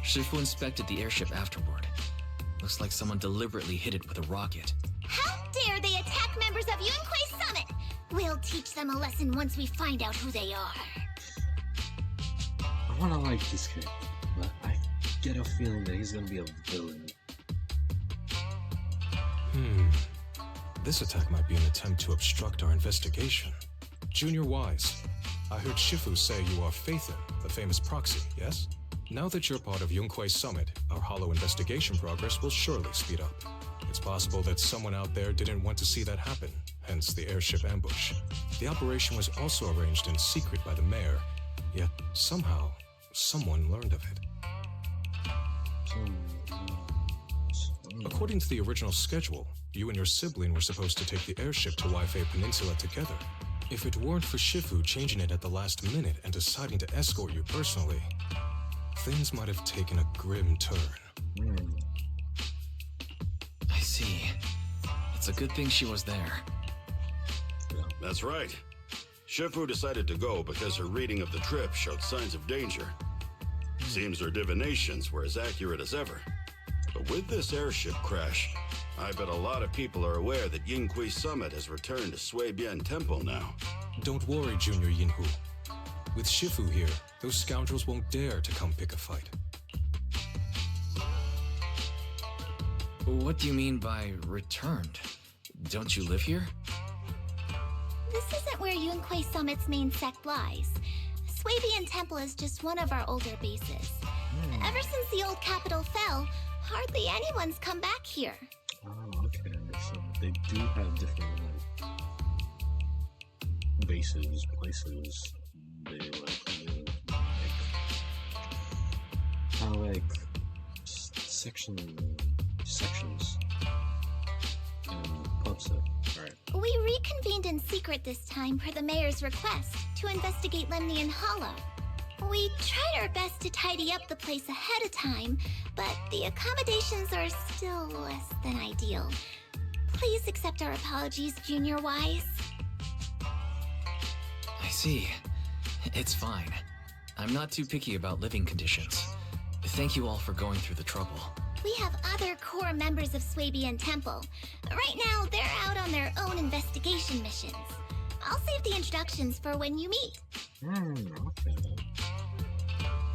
Shifu inspected the airship afterward. Looks like someone deliberately hit it with a rocket. How dare they attack members of Yunhui Summit? We'll teach them a lesson once we find out who they are. I wanna like this character, but I get a feeling that he's gonna be a villain. This attack might be an attempt to obstruct our investigation. Junior Wise, I heard Shifu say you are Phaethon, the famous proxy, yes? Now that you're part of Yunquei Summit, our hollow investigation progress will surely speed up. It's possible that someone out there didn't want to see that happen, hence the airship ambush. The operation was also arranged in secret by the mayor, yet somehow, someone learned of it. According to the original schedule, you and your sibling were supposed to take the airship to Waifei Peninsula together. If it weren't for Shifu changing it at the last minute and deciding to escort you personally, things might have taken a grim turn. I see. It's a good thing she was there. That's right. Shifu decided to go because her reading of the trip showed signs of danger. Seems her divinations were as accurate as ever. But with this airship crash, I bet a lot of people are aware that Yunquei Summit has returned to Suibian Temple now. Don't worry, Junior Yinhu. With Shifu here, those scoundrels won't dare to come pick a fight. What do you mean by returned? Don't you live here? This isn't where Yunquei Summit's main sect lies. Suibian Temple is just one of our older bases. Ever since the old capital fell, hardly anyone's come back here. Oh, okay. So they do have different bases, places. They like kind of like sections and pubs. Right. We reconvened in secret this time per the mayor's request to investigate Lemnian Hollow. We tried our best to tidy up the place ahead of time, but the accommodations are still less than ideal. Please accept our apologies, Junior Wise. I see. It's fine. I'm not too picky about living conditions. Thank you all for going through the trouble. We have other core members of Suibian Temple. Right now, they're out on their own investigation missions. I'll save the introductions for when you meet. Okay.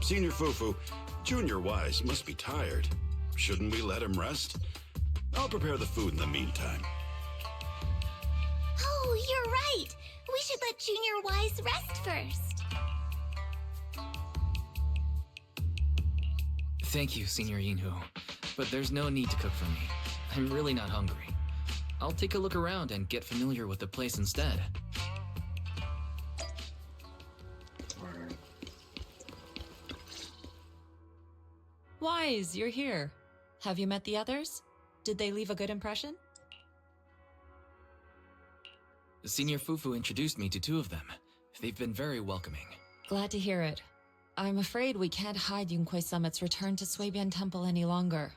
Senior Fufu, Junior Wise must be tired. Shouldn't we let him rest? I'll prepare the food in the meantime. Oh, you're right. We should let Junior Wise rest first. Thank you, Senior Yinhu. But there's no need to cook for me. I'm really not hungry. I'll take a look around and get familiar with the place instead. Alright. Wise, you're here. Have you met the others? Did they leave a good impression? Senior Fufu introduced me to two of them. They've been very welcoming. Glad to hear it. I'm afraid we can't hide Yunquei Summit's return to Suibian Temple any longer.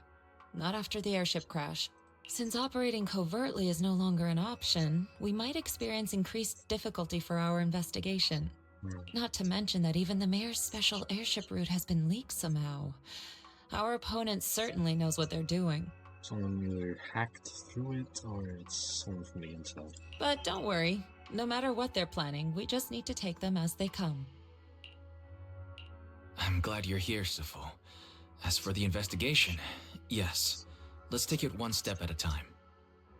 Not after the airship crash. Since operating covertly is no longer an option, we might experience increased difficulty for our investigation. Not to mention that even the mayor's special airship route has been leaked somehow. Our opponent certainly knows what they're doing. Someone either hacked through it or it's someone from the inside. But don't worry. No matter what they're planning, we just need to take them as they come. I'm glad you're here, Sifu. As for the investigation, yes. Let's take it one step at a time.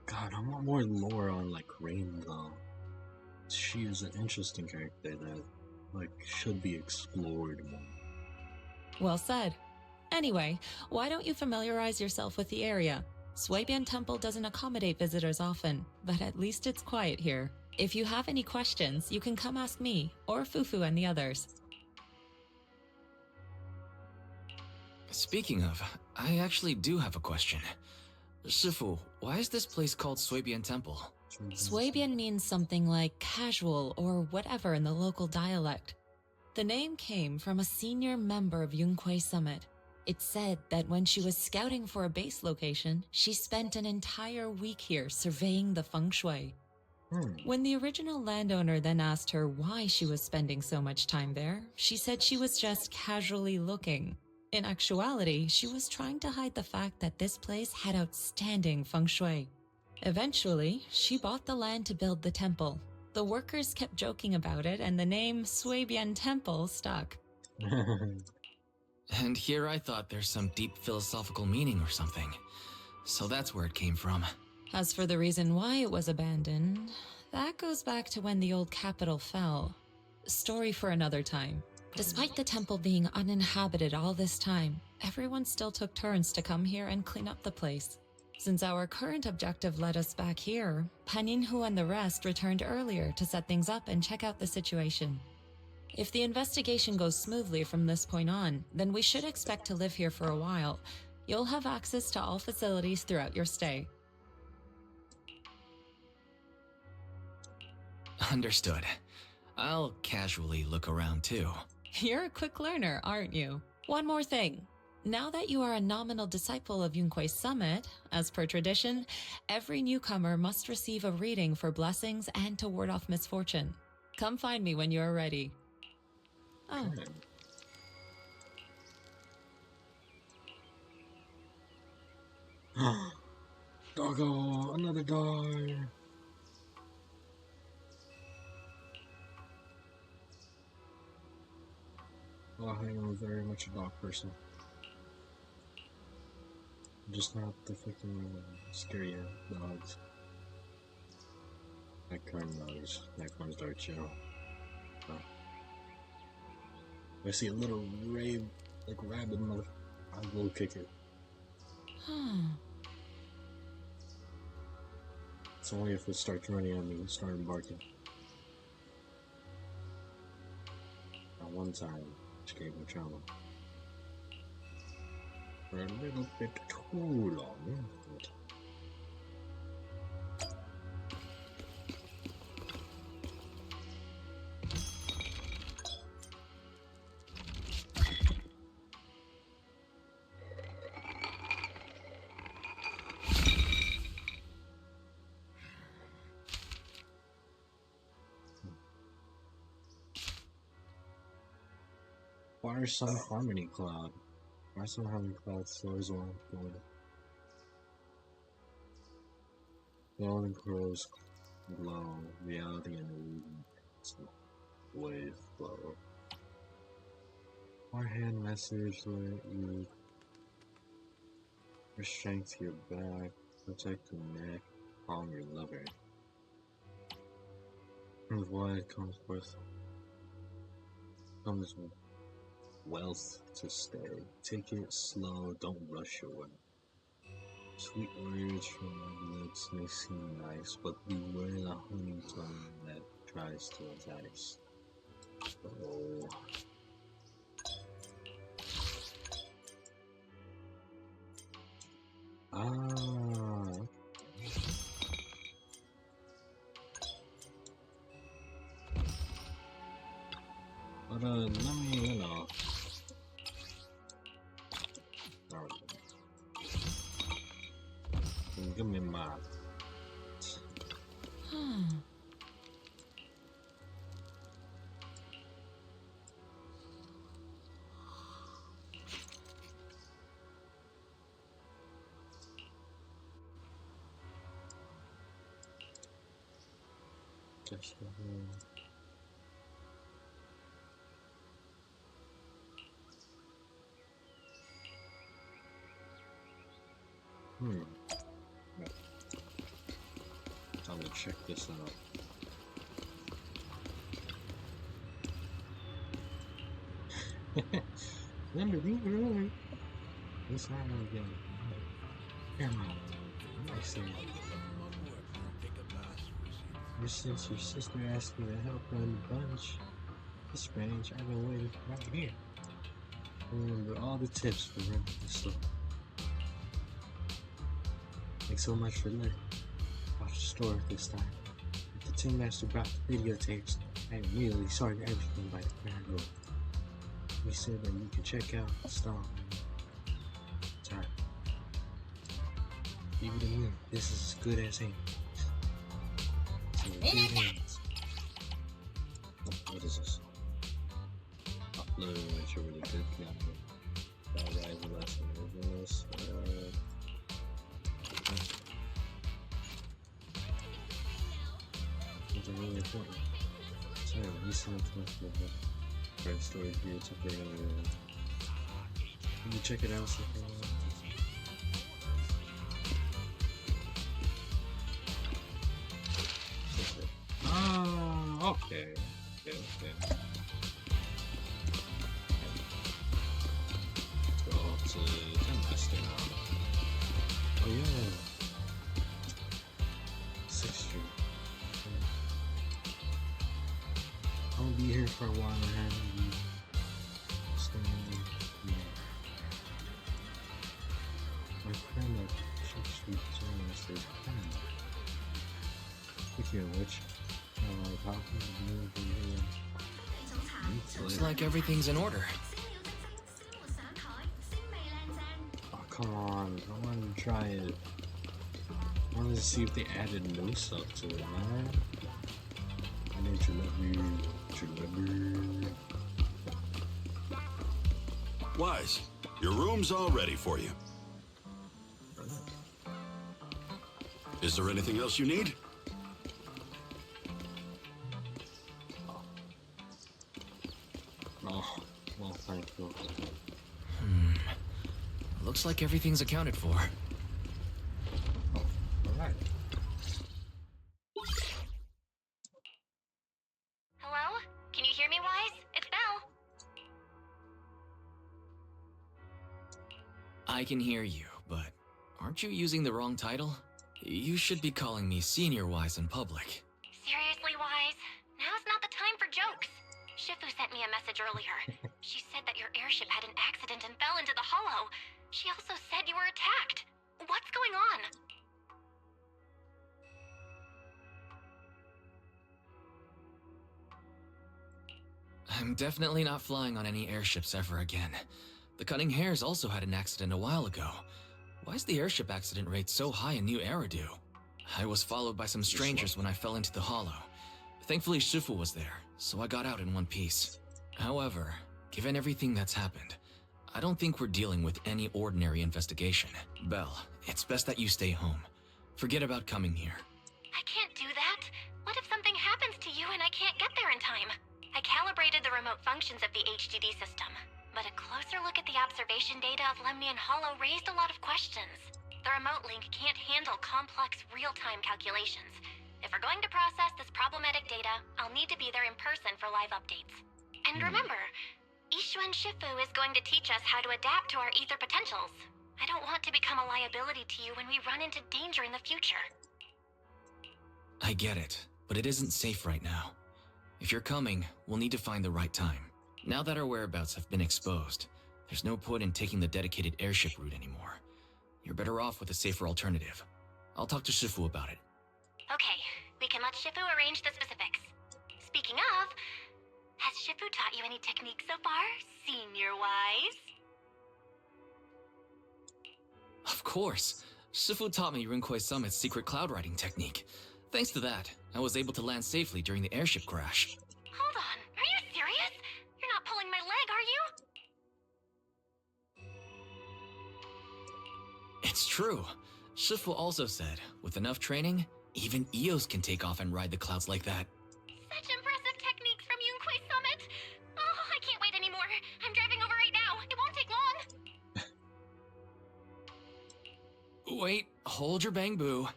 God, I want more lore on, like, Rain, though. She is an interesting character that, like, should be explored more. Well said. Anyway, why don't you familiarize yourself with the area? Suibian Temple doesn't accommodate visitors often, but at least it's quiet here. If you have any questions, you can come ask me, or Fufu and the others. Speaking of, I actually do have a question. Shifu, why is this place called Suibian Temple? Suibian means something like casual or whatever in the local dialect. The name came from a senior member of Yunquei Summit. It's said that when she was scouting for a base location, she spent an entire week here surveying the feng shui. When the original landowner then asked her why she was spending so much time there, she said she was just casually looking. In actuality, she was trying to hide the fact that this place had outstanding feng shui. Eventually, she bought the land to build the temple, The workers kept joking about it, and the name Swabian Temple stuck. And here I thought there's some deep philosophical meaning or something. So that's where it came from. As for the reason why it was abandoned, that goes back to when the old capital fell. Story for another time. Despite the temple being uninhabited all this time, everyone still took turns to come here and clean up the place. Since our current objective led us back here, Paninhu and the rest returned earlier to set things up and check out the situation. If the investigation goes smoothly from this point on, then we should expect to live here for a while. You'll have access to all facilities throughout your stay. Understood. I'll casually look around too. You're a quick learner, aren't you? One more thing. Now that you are a nominal disciple of Yunque's summit, as per tradition, every newcomer must receive a reading for blessings and to ward off misfortune. Come find me when you are ready. Oh. Doggo, another dog. Well, I am very much a dog person. Just not the freaking scary dogs. That corn's dark chill. Oh. If I see a little rabid mother, I will kick it. It's only if it starts running at me and starts barking. At one time, which gave me trouble. For a little bit too long. Water Sun Harmony Cloud. Water Sun Harmony Cloud stores one for golden crows glow, reality and illusion. Wave flow. Our hand message let you strength your back, protect your neck, calm your lover. With what comes wealth to stay. Take it slow, don't rush your way. Sweet words from my lips may seem nice, but beware the honey tongue that tries to entice. Oh. But let me, give me my. Just I'm gonna check this out. Remember, these were really. This time I'm getting. Come on. I say. Since your sister asked me to help run the bunch, this range I've been waiting right here. Remember all the tips for running this store. Thanks so much for letting watch the store this time. If the Tin Master brought the videotapes, I immediately started everything by the grand road. We said that you could check out the store. Time. Leave it to me. This is as good as any. What is this? Upload, which are really good. That rise of lesson this. Really Sorry, recent Part story here temporarily. Can you check it out? Oh, okay. Okay. Let's go up to Tin Master now. Oh yeah. 6th Street. I'll be here for a while and my friend at 6th Street says, speaking of which, Looks like everything's in order. Oh, come on. I want to try it. I wanted to see if they added new stuff to it, man. I need to let me. Wise, your room's all ready for you. Is there anything else you need? Oh, well, thank you. Looks like everything's accounted for. Alright. Hello? Can you hear me, Wise? It's Belle. I can hear you, but aren't you using the wrong title? You should be calling me Senior Wise in public. Seriously, Wise? Now's not the time for jokes. Shifu sent me a message earlier. She said that your airship had an accident and fell into the hollow. She also said you were attacked. What's going on? I'm definitely not flying on any airships ever again. The Cunning Hares also had an accident a while ago. Why is the airship accident rate so high in New Eridu? I was followed by some strangers when I fell into the hollow. Thankfully, Shifu was there, so I got out in one piece. However, given everything that's happened, I don't think we're dealing with any ordinary investigation. Belle, it's best that you stay home. Forget about coming here. I can't do that. What if something happens to you and I can't get there in time? I calibrated the remote functions of the HDD system, but a closer look at the observation data of Lemnian Hollow raised a lot of questions. The remote link can't handle complex real-time calculations. If we're going to process this problematic data, I'll need to be there in person for live updates. And remember, Ishuen Shifu is going to teach us how to adapt to our ether potentials. I don't want to become a liability to you when we run into danger in the future. I get it, but it isn't safe right now. If you're coming, we'll need to find the right time. Now that our whereabouts have been exposed, there's no point in taking the dedicated airship route anymore. You're better off with a safer alternative. I'll talk to Shifu about it. Okay, we can let Shifu arrange the specifics. Speaking of, has Shifu taught you any techniques so far, Senior Wise? Of course. Shifu taught me Runkoi Summit's secret cloud riding technique. Thanks to that, I was able to land safely during the airship crash. Hold on, are you serious? You're not pulling my leg, are you? It's true. Shifu also said, with enough training, even Eos can take off and ride the clouds like that. Such impressive techniques from Yunkui Summit! Oh, I can't wait anymore. I'm driving over right now. It won't take long. Wait, hold your bang boo.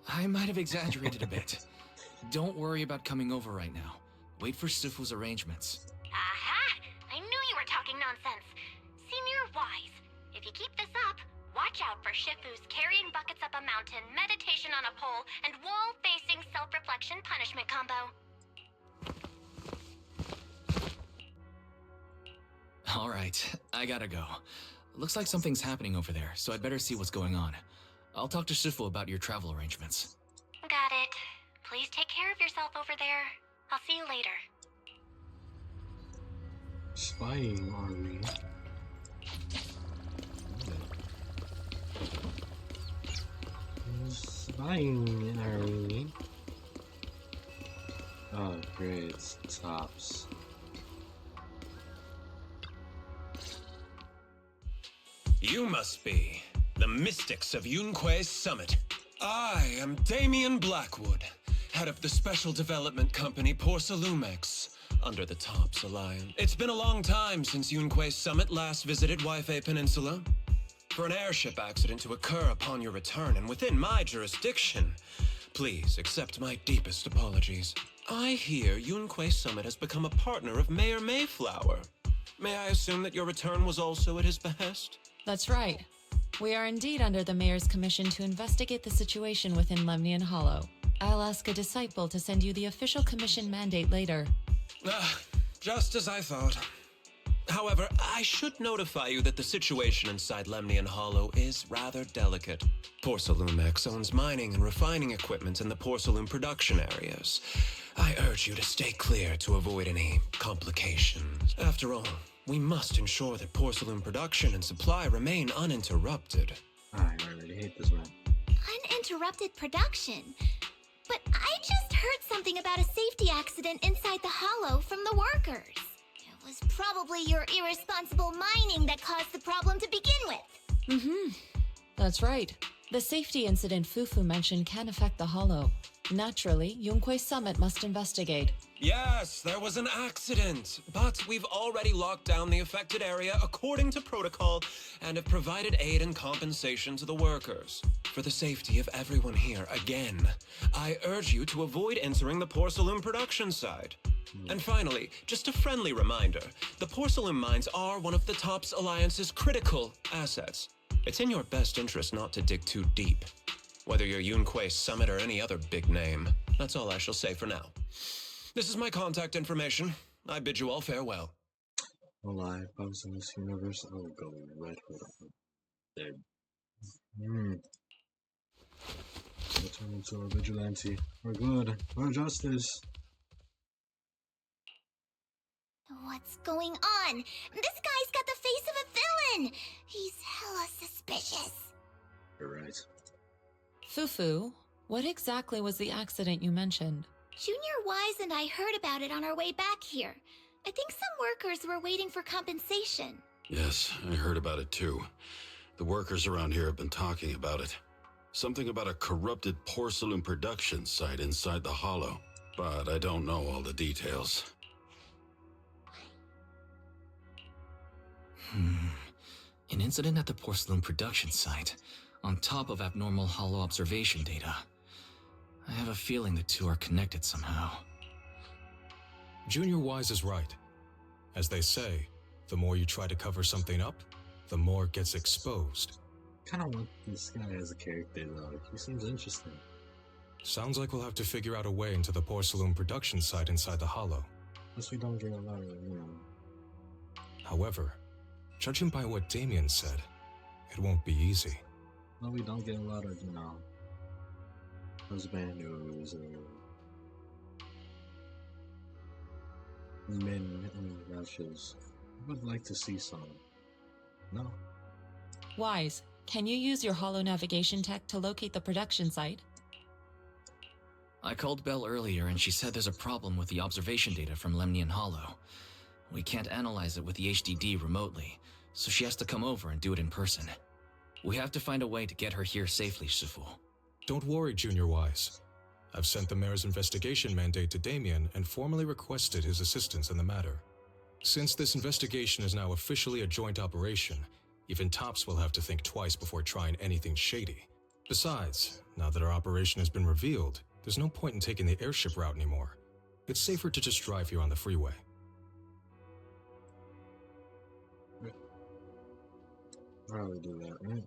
I might have exaggerated a bit. Don't worry about coming over right now. Wait for Shifu's arrangements. Aha! I knew you were talking nonsense. Senior Wise, if you keep this up, watch out for Shifu's carrying buckets up a mountain, meditation on a pole, and wall-facing self-reflection punishment combo. Alright, I gotta go. Looks like something's happening over there, so I'd better see what's going on. I'll talk to Shifu about your travel arrangements. Got it. Please take care of yourself over there. I'll see you later. Spying on me. Spying on me. Oh, great. It's tops. You must be the mystics of Yunque's summit. I am Damien Blackwood, head of the special development company Porsalumex, under the TOPS Alliance. It's been a long time since Yunquei Summit last visited Waifei Peninsula. For an airship accident to occur upon your return and within my jurisdiction, please accept my deepest apologies. I hear Yunquei Summit has become a partner of Mayor Mayflower. May I assume that your return was also at his behest? That's right. We are indeed under the Mayor's commission to investigate the situation within Lemnian Hollow. I'll ask a disciple to send you the official commission mandate later. Just as I thought. However, I should notify you that the situation inside Lemnian Hollow is rather delicate. Porsalumex owns mining and refining equipment in the porcelain production areas. I urge you to stay clear to avoid any complications. After all, we must ensure that porcelain production and supply remain uninterrupted. I already hate this man. Uninterrupted production? But I just heard something about a safety accident inside the hollow from the workers. It was probably your irresponsible mining that caused the problem to begin with. That's right. The safety incident Fufu mentioned can affect the hollow. Naturally, Yunquei Summit must investigate. Yes, there was an accident, but we've already locked down the affected area according to protocol and have provided aid and compensation to the workers. For the safety of everyone here, again, I urge you to avoid entering the porcelain production side. And finally, just a friendly reminder, the porcelain mines are one of the TOPS Alliance's critical assets. It's in your best interest not to dig too deep. Whether you're Yunquei Summit or any other big name, that's all I shall say for now. This is my contact information. I bid you all farewell. Well, if I was in this universe, I would go red hood. Dead. I'll turn into a vigilante. We're good. We're justice. What's going on? This guy's got the face of a villain! He's hella suspicious. You're right. Fufu, what exactly was the accident you mentioned? Junior Wise and I heard about it on our way back here. I think some workers were waiting for compensation. Yes, I heard about it too. The workers around here have been talking about it. Something about a corrupted porcelain production site inside the hollow. But I don't know all the details. An incident at the porcelain production site, on top of abnormal hollow observation data. I have a feeling the two are connected somehow. Junior Wise is right. As they say, the more you try to cover something up, the more it gets exposed. Kind of want this guy as a character though. He seems interesting. Sounds like we'll have to figure out a way into the porcelain production site inside the hollow. Unless we don't get a lot of, However, judging by what Damien said, it won't be easy. No, we don't get a lot of, husband news or men rushes. I would like to see some. No. Wise, can you use your hollow navigation tech to locate the production site? I called Belle earlier and she said there's a problem with the observation data from Lemnian Hollow. We can't analyze it with the HDD remotely, so she has to come over and do it in person. We have to find a way to get her here safely, Shifu. Don't worry, Junior Wise. I've sent the mayor's investigation mandate to Damien and formally requested his assistance in the matter. Since this investigation is now officially a joint operation, even TOPS will have to think twice before trying anything shady. Besides, now that our operation has been revealed, there's no point in taking the airship route anymore. It's safer to just drive here on the freeway. Probably do that, right?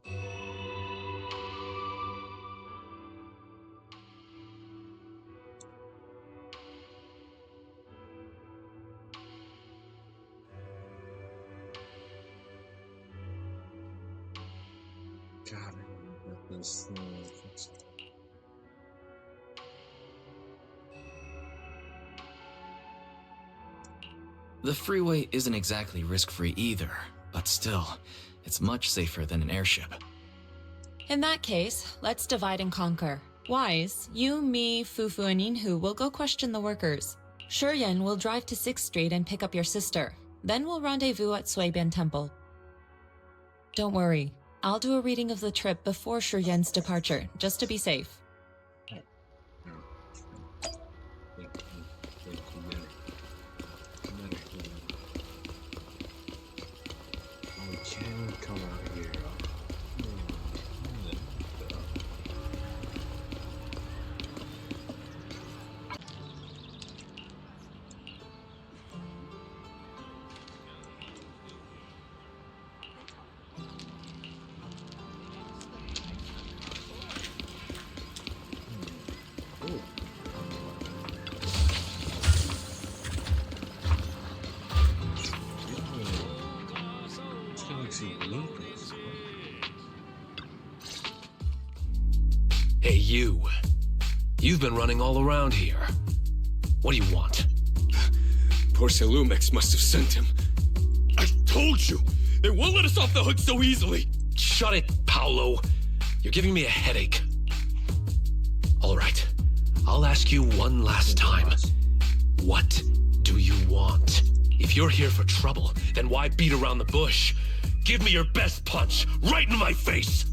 God, I don't get this. The freeway isn't exactly risk-free either, but still, it's much safer than an airship. In that case, let's divide and conquer. Wise, you, me, Fufu, and Yinhu will go question the workers. Shuryen will drive to 6th Street and pick up your sister. Then we'll rendezvous at Suibian Temple. Don't worry, I'll do a reading of the trip before Shuryen's departure, just to be safe. come out here. Hey, you. You've been running all around here. What do you want? Porcelumex must have sent him. I told you! They won't let us off the hook so easily! Shut it, Paolo. You're giving me a headache. All right. I'll ask you one last time. What do you want? If you're here for trouble, then why beat around the bush? Give me your best punch, right in my face!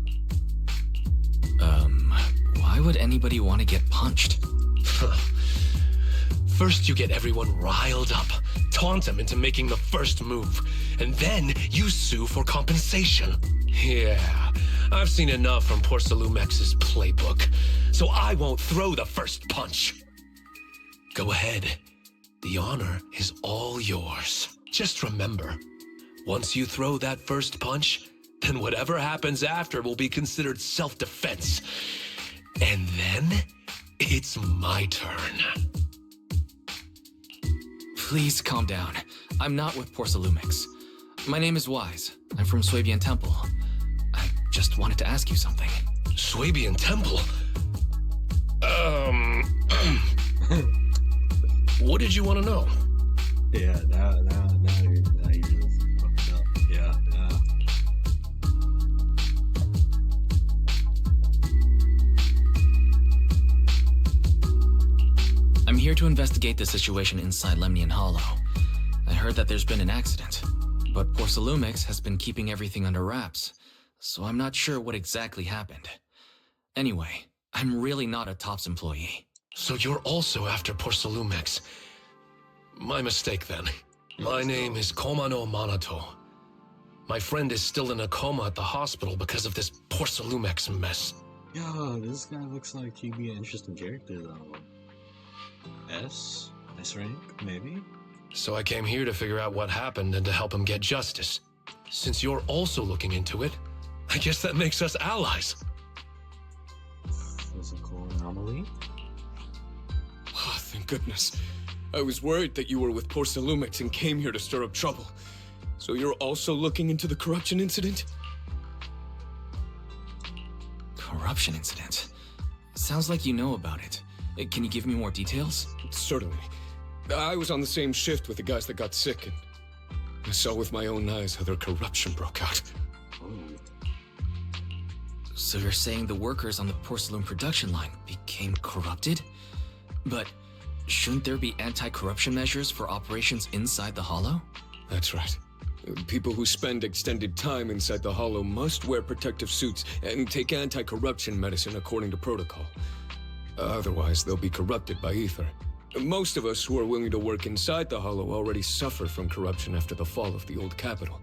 Why would anybody want to get punched? First you get everyone riled up, taunt them into making the first move, and then you sue for compensation. Yeah, I've seen enough from Porcelumex's playbook, so I won't throw the first punch. Go ahead. The honor is all yours. Just remember, once you throw that first punch, then whatever happens after will be considered self-defense. And then, it's my turn. Please calm down. I'm not with Porcelumex. My name is Wise. I'm from Swabian Temple. I just wanted to ask you something. Swabian Temple? What did you want to know? Yeah, now you're just fucked up. Yeah. I'm here to investigate the situation inside Lemnian Hollow. I heard that there's been an accident, but Porcelumex has been keeping everything under wraps, so I'm not sure what exactly happened. Anyway, I'm really not a TOPS employee. So you're also after Porcelumex. My mistake then. My name is Komano Manato. My friend is still in a coma at the hospital because of this Porcelumex mess. Yo, this guy looks like he'd be an interesting character though. S rank, maybe? So I came here to figure out what happened and to help him get justice. Since you're also looking into it, I guess that makes us allies. Physical anomaly? Oh, thank goodness. I was worried that you were with Porcelumex and came here to stir up trouble. So you're also looking into the corruption incident? Corruption incident? Sounds like you know about it. Can you give me more details? Certainly. I was on the same shift with the guys that got sick, and I saw with my own eyes how their corruption broke out. So you're saying the workers on the porcelain production line became corrupted? But shouldn't there be anti-corruption measures for operations inside the Hollow? That's right. People who spend extended time inside the Hollow must wear protective suits and take anti-corruption medicine according to protocol. Otherwise, they'll be corrupted by ether. Most of us who are willing to work inside the Hollow already suffer from corruption after the fall of the old capital.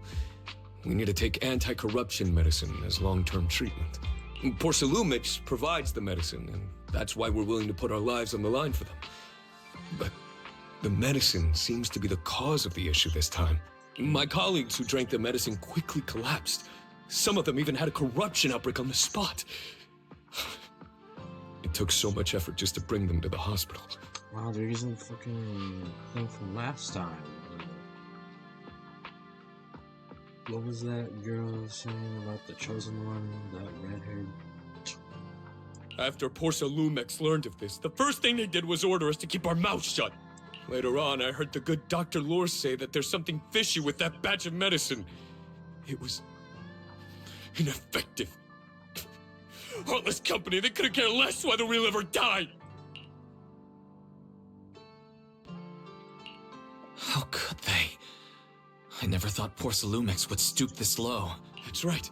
We need to take anti-corruption medicine as long-term treatment. Porcelumex provides the medicine, and that's why we're willing to put our lives on the line for them. But the medicine seems to be the cause of the issue this time. My colleagues who drank the medicine quickly collapsed. Some of them even had a corruption outbreak on the spot. It took so much effort just to bring them to the hospital. Wow, they're using the fucking thing from last time. What was that girl saying about the chosen one, that red-haired? After Porcelumex learned of this, the first thing they did was order us to keep our mouths shut. Later on, I heard the good Dr. Lore say that there's something fishy with that batch of medicine. It was ineffective. Heartless company, they couldn't care less whether we live or die. How could they? I never thought Porcelumex would stoop this low. That's right.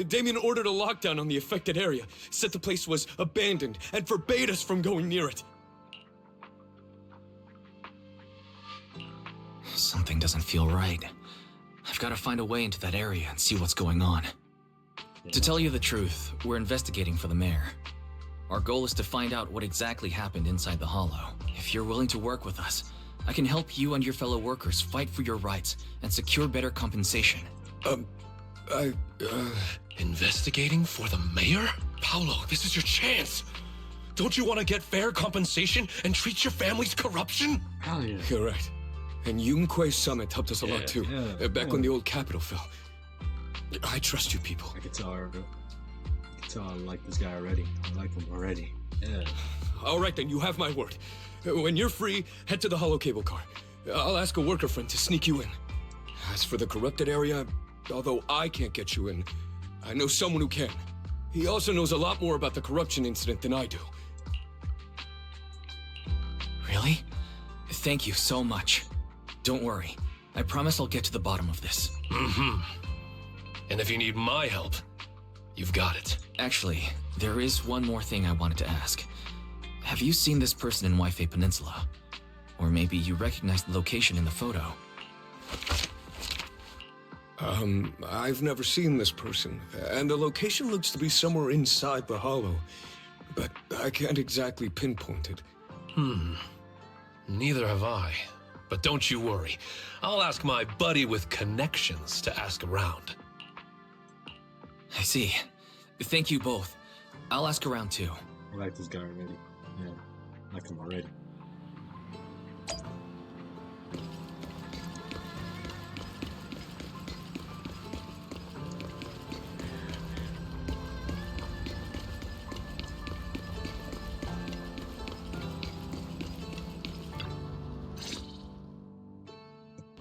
Damien ordered a lockdown on the affected area, said the place was abandoned, and forbade us from going near it. Something doesn't feel right. I've gotta find a way into that area and see what's going on. To tell you the truth, we're investigating for the mayor. Our goal is to find out what exactly happened inside the Hollow. If you're willing to work with us, I can help you and your fellow workers fight for your rights and secure better compensation. Investigating for the mayor? Paolo, this is your chance. Don't you want to get fair compensation and treat your family's corruption? Hell yeah. You're right. And Yunquei Summit helped us a lot too. Back when the old capital fell. I trust you people. I can tell I like this guy already. I like him already. Yeah. All right then, you have my word. When you're free, head to the hollow cable car. I'll ask a worker friend to sneak you in. As for the corrupted area, although I can't get you in, I know someone who can. He also knows a lot more about the corruption incident than I do. Really? Thank you so much. Don't worry. I promise I'll get to the bottom of this. Mm-hmm. And if you need my help, you've got it. Actually, there is one more thing I wanted to ask. Have you seen this person in Waifei Peninsula? Or maybe you recognize the location in the photo? I've never seen this person, and the location looks to be somewhere inside the hollow, but I can't exactly pinpoint it. Neither have I. But don't you worry. I'll ask my buddy with connections to ask around. I see. Thank you both. I'll ask around too. I like this guy already. Yeah, I like him already.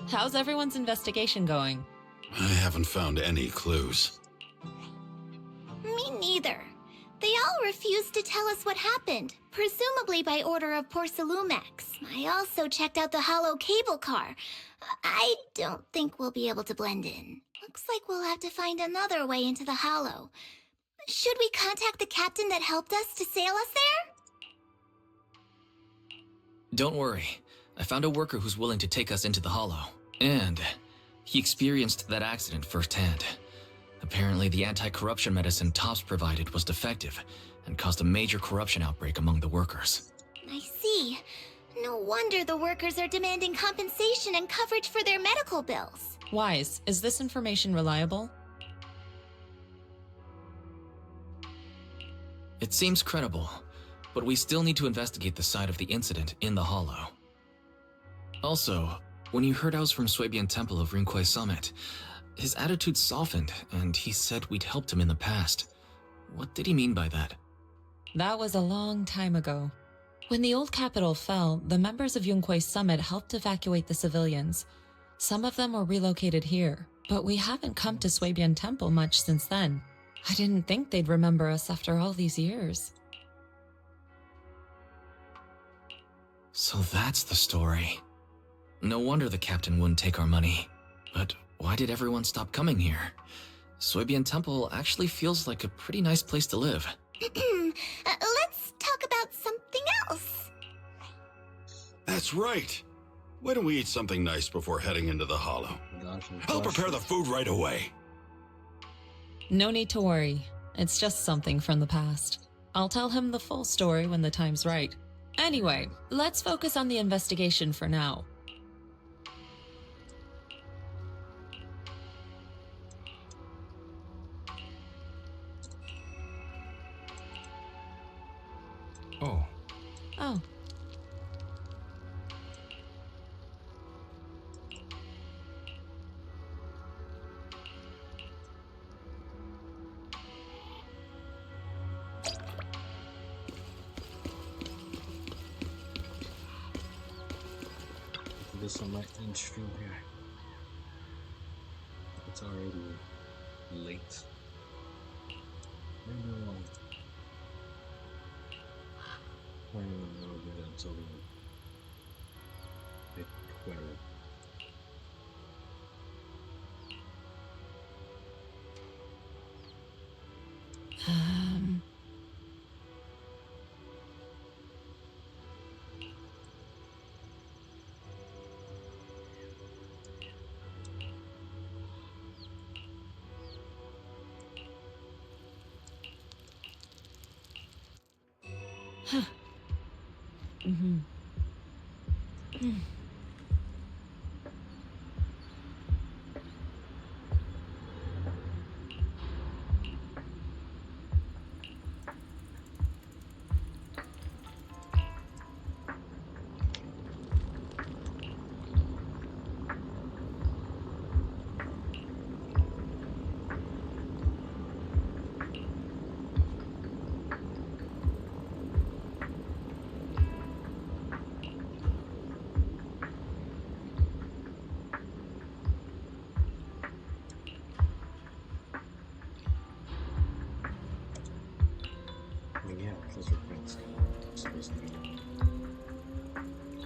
How's everyone's investigation going? I haven't found any clues. Me neither. They all refused to tell us what happened, presumably by order of Porcelumex. I also checked out the hollow cable car. I don't think we'll be able to blend in. Looks like we'll have to find another way into the hollow. Should we contact the captain that helped us to sail us there? Don't worry. I found a worker who's willing to take us into the hollow. And he experienced that accident firsthand. Apparently, the anti-corruption medicine Tops provided was defective and caused a major corruption outbreak among the workers. I see. No wonder the workers are demanding compensation and coverage for their medical bills. Wise, is this information reliable? It seems credible, but we still need to investigate the side of the incident in the hollow. Also, when you heard I was from Swabian Temple of Rinquei Summit, his attitude softened, and he said we'd helped him in the past. What did he mean by that? That was a long time ago. When the old capital fell, the members of Yunquei Summit helped evacuate the civilians. Some of them were relocated here, but we haven't come to Swabian Temple much since then. I didn't think they'd remember us after all these years. So that's the story. No wonder the captain wouldn't take our money. But why did everyone stop coming here? Swabian Temple actually feels like a pretty nice place to live. Let's talk about something else. That's right. Why don't we eat something nice before heading into the hollow? I'll prepare the food right away. No need to worry. It's just something from the past. I'll tell him the full story when the time's right. Anyway, let's focus on the investigation for now. Oh. Oh. This on my end stream here. It's already late. Maybe wrong. I don't even know that until the 12. Mm-hmm. Oh yeah, Professor Prince supposed to be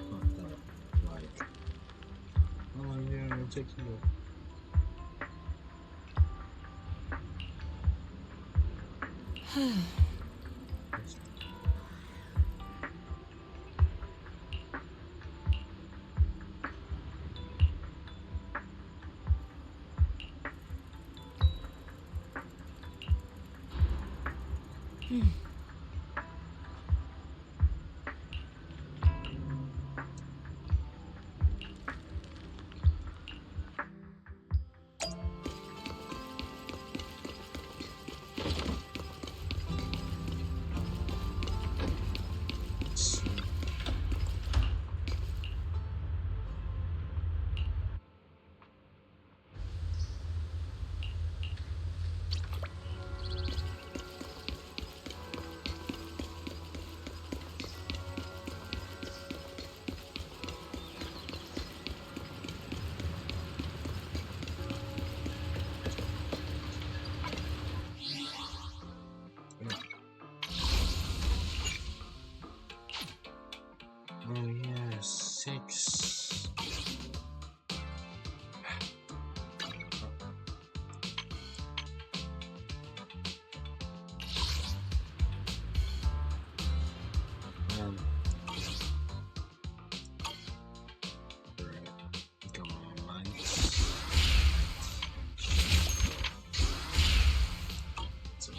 fucked up. Like, oh yeah, I'm taking it. Oh yeah, 6. Alright, come on, lights. So,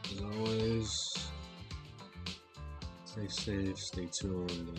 as always, stay safe, stay tuned, and